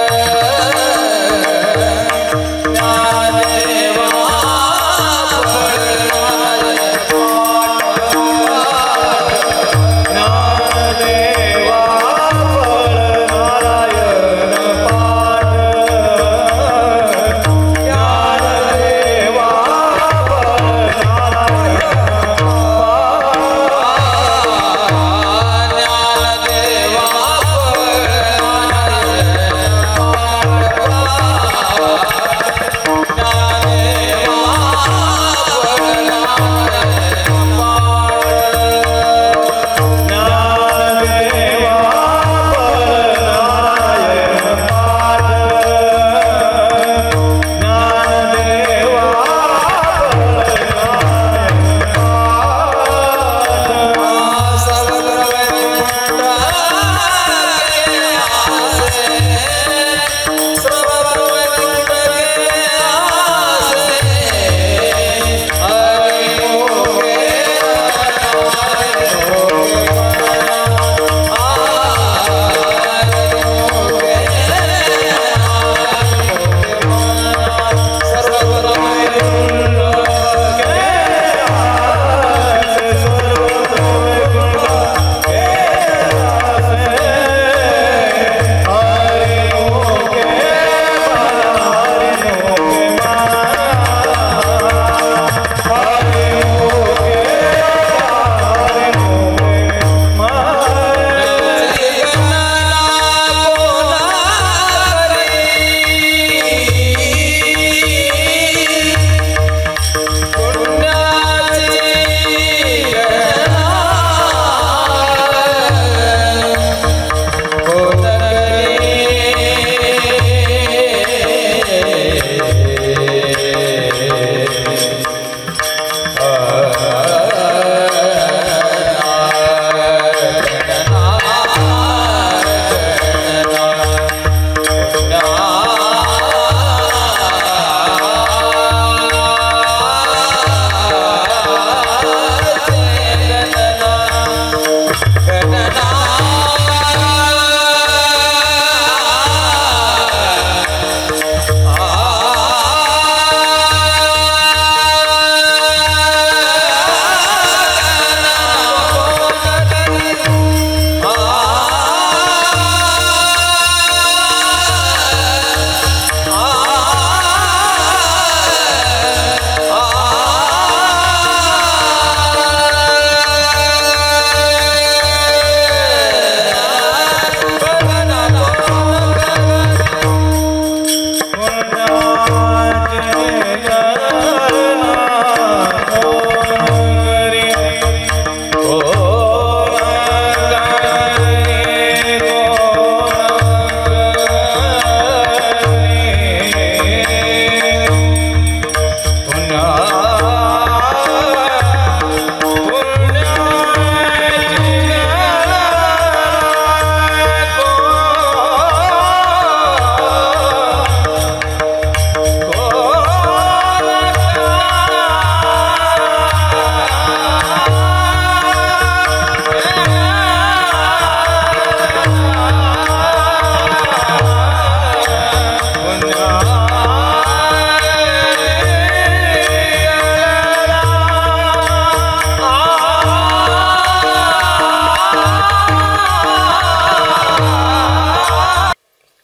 ज्ञानदेवा फळ नारायण पाठ. ज्ञानदेवा फळ नारायण पाठ. ज्ञानदेवा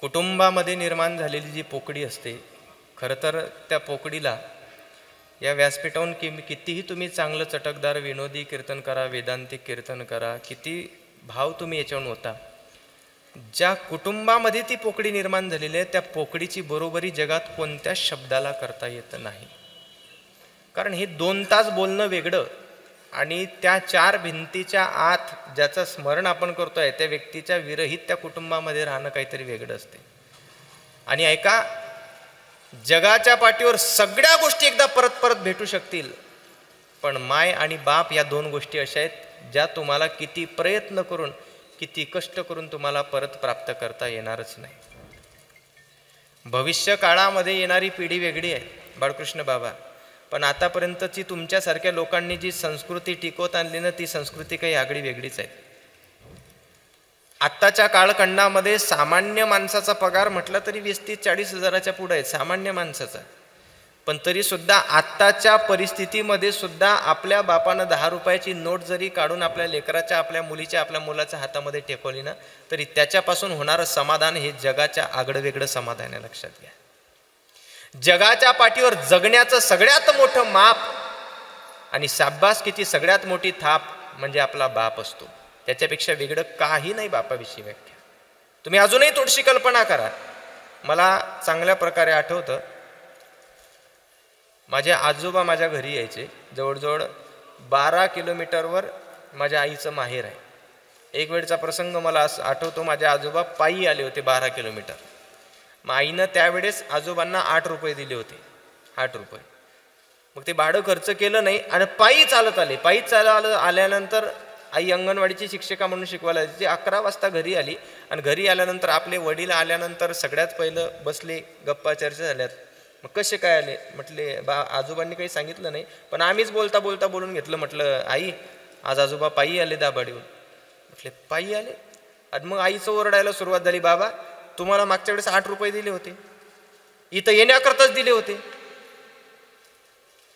कुटुंबामध्ये निर्माण झालेली जी पोकळी असते, खरं तर त्या पोकळीला या व्यासपीठावरून कितीही तुम्ही चांगलं चटकदार विनोदी कीर्तन करा, वेदांतिक कीर्तन करा, किती भाव तुम्ही याच्यावरून होता, ज्या कुटुंबामध्ये ती पोकळी निर्माण झालेली आहे त्या पोकळीची बरोबरी जगात कोणत्याच शब्दाला करता येत नाही. कारण हे 2 तास बोलणं वेगळं आणि त्या 4 भिंतीच्या आत ज्याचं स्मरण आपण करतोय त्या व्यक्तीच्या विरहित त्या कुटुंबामध्ये राहणं काहीतरी वेगळं असते. आणि ऐका, जगाच्या पाठीवर सगळ्या गोष्टी एकदा परत परत भेटू शकतील, पण माय आणि बाप या 2 गोष्टी अशा आहेत ज्या तुम्हाला किती प्रयत्न करून किती कष्ट करून तुम्हाला परत प्राप्त करता येणारच नाही. भविष्य काळामध्ये येणारी पिढी वेगळी आहे बाळकृष्ण बाबा, पण आतापर्यंतची तुमच्यासारख्या लोकांनी जी संस्कृती टिकवत आणली ना, ती संस्कृती काही आगळी वेगळीच आहे. आत्ताच्या कालखंडामध्ये सामान्य माणसाचा पगार म्हटला तरी 20-30-40 हजाराच्या पुढे आहे सामान्य माणसाचा. पण तरी सुद्धा आत्ताच्या परिस्थितीमध्ये सुद्धा आपल्या बापानं 10 रुपयाची नोट जरी काढून आपल्या लेकराच्या, आपल्या मुलीच्या, आपल्या मुलाच्या हातामध्ये टेकवली ना, तरी त्याच्यापासून होणारं समाधान हे जगाच्या आगळं-वेगळं समाधान आहे. लक्षात घ्या, जगाच्या पाठीवर जगण्याचं सगळ्यात मोठं माप आणि शाबासकीची सगळ्यात मोठी थाप म्हणजे आपला बाप असतो. त्याच्यापेक्षा वेगळं काही नाही बापाविषयी व्याख्या. तुम्ही अजूनही थोडीशी कल्पना करा. मला चांगल्या प्रकारे आठवतं, माझे आजोबा माझ्या घरी यायचे. जवळजवळ 12 किलोमीटरवर माझ्या आईचं माहेर आहे. एक वेळचा प्रसंग मला असं आठवतो, माझे आजोबा पायी आले होते 12 किलोमीटर. मग आईनं त्यावेळेस आजोबांना 8 रुपये दिले होते, 8 रुपये. मग ते भाडं खर्च केलं नाही आणि पायी चालत आले. पायी चालत आल्यानंतर आई अंगणवाडीची शिक्षिका म्हणून शिकवायला ती 11 वाजता घरी आली. आणि घरी आल्यानंतर आपले वडील आल्यानंतर सगळ्यात पहिलं बसले, गप्पा चर्चा झाल्यात. मग कसे काय आले म्हटले, आजोबांनी काही सांगितलं नाही, पण आम्हीच बोलता बोलता बोलून घेतलं. म्हटलं आई, आज आजोबा पायी आले दाभाडीहून. म्हटले पायी आले? आणि मग आईचं ओरडायला सुरुवात झाली, बाबा तुम्हाला मागच्या वेळेस 8 रुपये दिले होते, इथं येण्याकरताच दिले होते,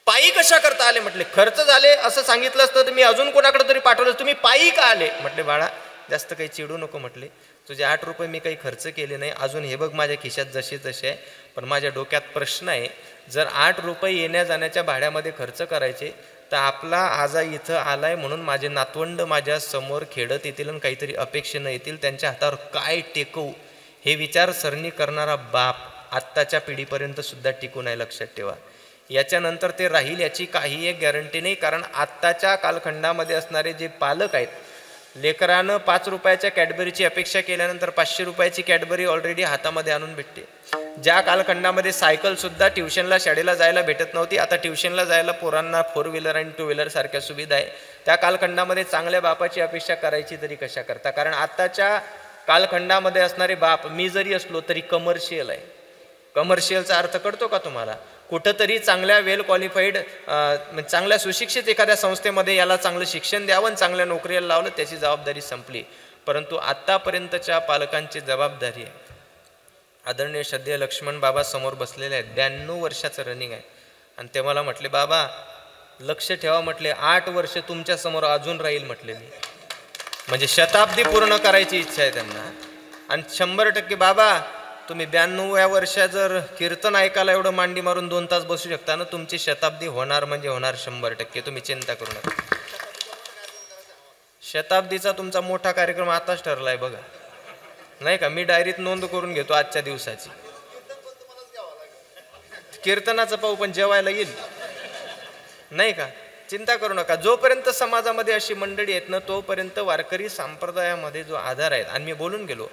पायी कशा करता आले? म्हटले खर्च झाले असं सांगितलं असतं तर मी अजून कोणाकडे तरी पाठवलं, तुम्ही पायी का आले? म्हटले बाळा जास्त काही चिडू नको, म्हटले तुझे 8 रुपये मी काही खर्च केले नाही, अजून हे बघ माझ्या खिशात जसे तसे आहे. पण माझ्या डोक्यात प्रश्न आहे, जर 8 रुपये येण्या जाण्याच्या भाड्यामध्ये खर्च करायचे तर आपला आजा इथं आलाय म्हणून माझे नातवंड माझ्या समोर खेळत येतील आणि काहीतरी अपेक्षेनं येतील, त्यांच्या हातावर काय टेकवू हे विचारसरणी करणारा बाप आत्ताच्या पिढीपर्यंत सुद्धा टिकून आहे. लक्षात ठेवा, याच्यानंतर ते राहील याची काही एक गॅरंटी नाही. कारण आत्ताच्या कालखंडामध्ये असणारे जे पालक आहेत, लेकरानं 5 रुपयाच्या कॅडबरीची अपेक्षा केल्यानंतर 500 रुपयाची कॅडबरी ऑलरेडी हातामध्ये आणून भेटते. ज्या कालखंडामध्ये सायकल सुद्धा ट्युशनला शाळेला जायला भेटत नव्हती, आता ट्युशनला जायला पोरांना 4 व्हीलर आणि 2 व्हीलर सारख्या सुविधा आहे. त्या कालखंडामध्ये चांगल्या बापाची अपेक्षा करायची तरी कशा करता? कारण आत्ताच्या कालखंडामध्ये असणारे बाप, मी जरी असलो तरी कमर्शियल आहे. कमर्शियलचा अर्थ कळतो का तुम्हाला? कुठंतरी चांगल्या वेल क्वालिफाईड चांगल्या सुशिक्षित एखाद्या संस्थेमध्ये याला चांगलं शिक्षण द्यावं, चांगल्या नोकरीला लावलं, त्याची जबाबदारी संपली. परंतु आत्तापर्यंतच्या पालकांची जबाबदारी आहे. आदरणीय श्रद्धेय लक्ष्मण बाबा समोर बसलेले आहेत, 92 वर्षाचं रनिंग आहे. आणि ते मला म्हटले, बाबा लक्ष ठेवा, म्हटले 8 वर्ष तुमच्या समोर अजून राहील, म्हटले मी, म्हणजे शताब्दी पूर्ण करायची इच्छा आहे त्यांना. आणि 100% बाबा तुम्ही 92व्या वर्षात जर कीर्तन ऐकायला एवढं मांडी मारून 2 तास बसू शकता ना, तुमची शताब्दी होणार म्हणजे होणार 100%, तुम्ही चिंता करू नका. शताब्दीचा तुमचा मोठा कार्यक्रम आताच ठरलाय बघा, नाही का? मी डायरीत नोंद करून घेतो आजच्या दिवसाची. कीर्तनाचं पाहू, पण जेवायला येईल, नाही का? चिंता करू नका. जोपर्यंत समाजामध्ये अशी मंडळी आहेत ना, तोपर्यंत वारकरी संप्रदायामध्ये जो आधार आहे. आणि मी बोलून गेलो,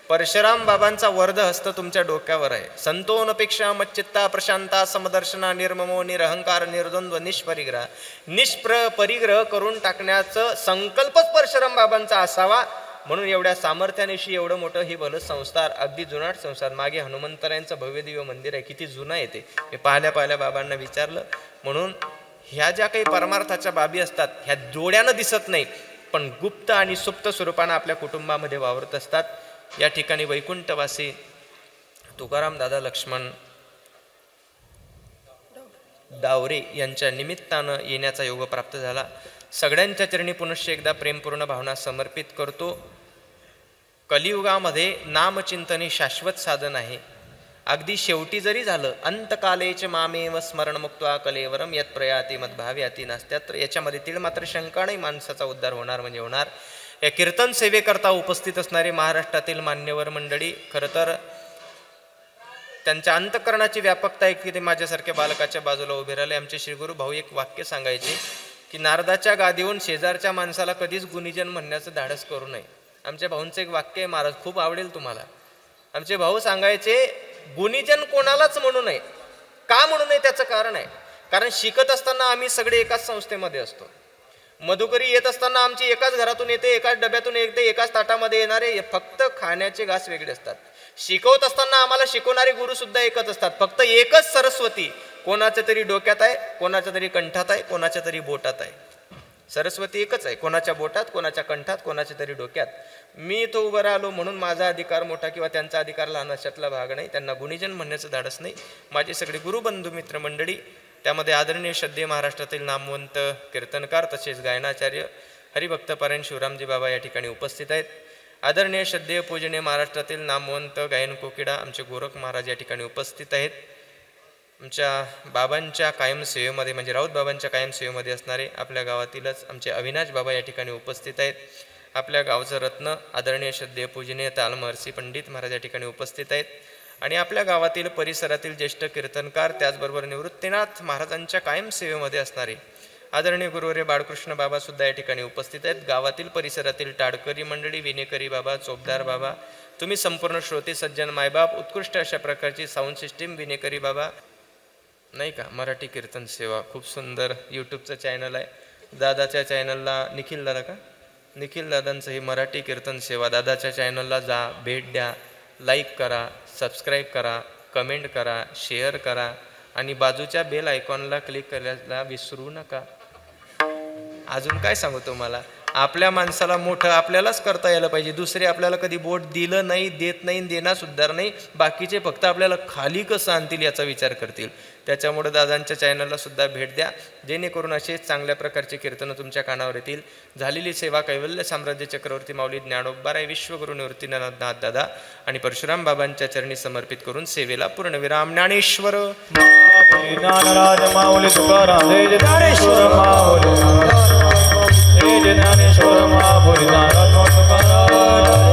परशुराम बाबांचा वर्ध हस्त तुमच्या डोक्यावर आहे. संतोनपेक्षा मच्चित्ता प्रशांता समदर्शना निर्ममो निरहंकार निर्द्वंद्व निष्परिग्रह. परिग्रह करून टाकण्याचं संकल्पच परशुराम बाबांचा असावा. म्हणून एवढ्या सामर्थ्यानेशी एवढं मोठं हे भलं संस्कार, अगदी जुनाट संस्कार. मागे हनुमंतरायांचं भव्यदिव्य मंदिर आहे, किती जुनं आहे ते. मी पाहिल्या बाबांना विचारलं. म्हणून ह्या ज्या काही परमार्थाच्या बाबी असतात ह्या डोळ्यानं दिसत नाही, पण गुप्त आणि सुप्त स्वरूपानं आपल्या कुटुंबामध्ये वावरत असतात. या ठिकाणी वैकुंठवासी तुकाराम दादा लक्ष्मण डावरे यांच्या निमित्तानं येण्याचा योग प्राप्त झाला. सगळ्यांच्या चरणी पुनश्च एकदा प्रेमपूर्ण भावना समर्पित करतो. कलियुगामध्ये नामचिंतने शाश्वत साधन आहे. अगदी शेवटी जरी झालं, अंतकालेच मामेव स्मरण मुक्त्वा कलेवरम यत् प्रयाती मद्भाव्याती नास्त्यात्र, याच्यामध्ये तीळ मात्र शंका नाही, माणसाचा उद्धार होणार म्हणजे होणार. या कीर्तन सेवेकरता उपस्थित असणारे महाराष्ट्रातील मान्यवर मंडळी, खरं तर त्यांच्या अंतःकरणाची व्यापकता आहे की ते माझ्यासारख्या बालकाच्या बाजूला उभे राहिले. आमचे श्रीगुरू भाऊ एक वाक्य सांगायचे की नारदाच्या गादीहून शेजारच्या माणसाला कधीच गुणीजन म्हणण्याचं धाडस करू नये. आमच्या भाऊंचं एक वाक्य आहे महाराज, खूप आवडेल तुम्हाला. आमचे भाऊ सांगायचे गुणीजन कोणालाच म्हणू नये. का म्हणू नये त्याचं कारण आहे, कारण शिकत असताना आम्ही सगळे एकाच संस्थेमध्ये असतो. मधुकरी येत असताना आमची एकाच घरातून येते, एकाच डब्यातून येते, एकाच ताटामध्ये येणारे, फक्त खाण्याचे घास वेगळे असतात. शिकवत असताना आम्हाला शिकवणारे गुरु सुद्धा एकच असतात, फक्त एकच सरस्वती कोणाच्या तरी डोक्यात आहे, कोणाच्या तरी कंठात आहे, कोणाच्या तरी बोटात आहे. सरस्वती एकच आहे, कोणाच्या बोटात, कोणाच्या कंठात, कोणाच्या तरी डोक्यात. मी इथं उभं राहिलो म्हणून माझा अधिकार मोठा किंवा त्यांचा अधिकार लहान अशातला भाग नाही. त्यांना गुणीजन म्हणण्याचं धाडस नाही. माझे सगळे गुरुबंधू मित्र मंडळी, त्यामध्ये आदरणीय श्रद्धेय महाराष्ट्रातील नामवंत कीर्तनकार तसेच गायनाचार्य हरिभक्तपरायण शिवरामजी बाबा या ठिकाणी उपस्थित आहेत. आदरणीय श्रद्धेय पूजनीय महाराष्ट्रातील नामवंत गायन कोकिडा आमचे गोरख महाराज या ठिकाणी उपस्थित आहेत. आमच्या बाबांच्या कायम सेवेमध्ये म्हणजे राऊत बाबांच्या कायम सेवेमध्ये असणारे आपल्या गावातीलच आमचे अविनाश बाबा या ठिकाणी उपस्थित आहेत. आपल्या गावचं रत्न आदरणीय श्रद्धेय पूजनीय तालमहर्षी पंडित महाराज या ठिकाणी उपस्थित आहेत. आणि आपल्या गावातील परिसरातील ज्येष्ठ कीर्तनकार त्याचबरोबर निवृत्तीनाथ महाराजांच्या कायम सेवेमध्ये असणारे आदरणीय गुरुवर्य बाळकृष्ण बाबा सुद्धा या ठिकाणी उपस्थित आहेत. गावातील परिसरातील टाडकरी मंडळी, विनेकरी बाबा, चोपदार बाबा, तुम्ही संपूर्ण श्रोते सज्जन मायबाप, उत्कृष्ट अशा प्रकारची साऊंड सिस्टीम विनेकरी बाबा नाही का. मराठी कीर्तन सेवा खूप सुंदर यूट्यूबचं चॅनल आहे. दादाच्या चॅनलला निखिल दादा का, निखिल दादांचं ही मराठी कीर्तन सेवा, दादाच्या चॅनलला जा, भेट द्या, लाईक करा, सबस्क्राईब करा, कमेंट करा, शेअर करा आणि बाजूच्या बेल आयकॉनला क्लिक करायला विसरू नका. अजून काय सांगू तुम्हाला, आपल्या माणसाला मोठं आपल्यालाच करता यायला पाहिजे. दुसरे आपल्याला कधी बोट दिलं नाही, देत नाही, देणार सुद्धा नाही. बाकीचे फक्त आपल्याला खाली कसं आणतील याचा विचार करतील. त्याच्यामुळे दादांच्या चॅनलला सुद्धा भेट द्या, जेणेकरून असेच चांगल्या प्रकारचे कीर्तनं तुमच्या कानावर येतील. झालेली सेवा कैवल्य साम्राज्य चक्रवर्ती माऊली ज्ञानोबाराय विश्वगुरु निवृत्तीनाथ दादा आणि परशुराम बाबांच्या चरणी समर्पित करून सेवेला पूर्णविराम. ज्ञानेश्वर ज्ञानराज माऊली तुकाराम जय ज्ञानेश्वर माऊली, जय ज्ञानेश्वर माऊली, नारायण तुकाराम.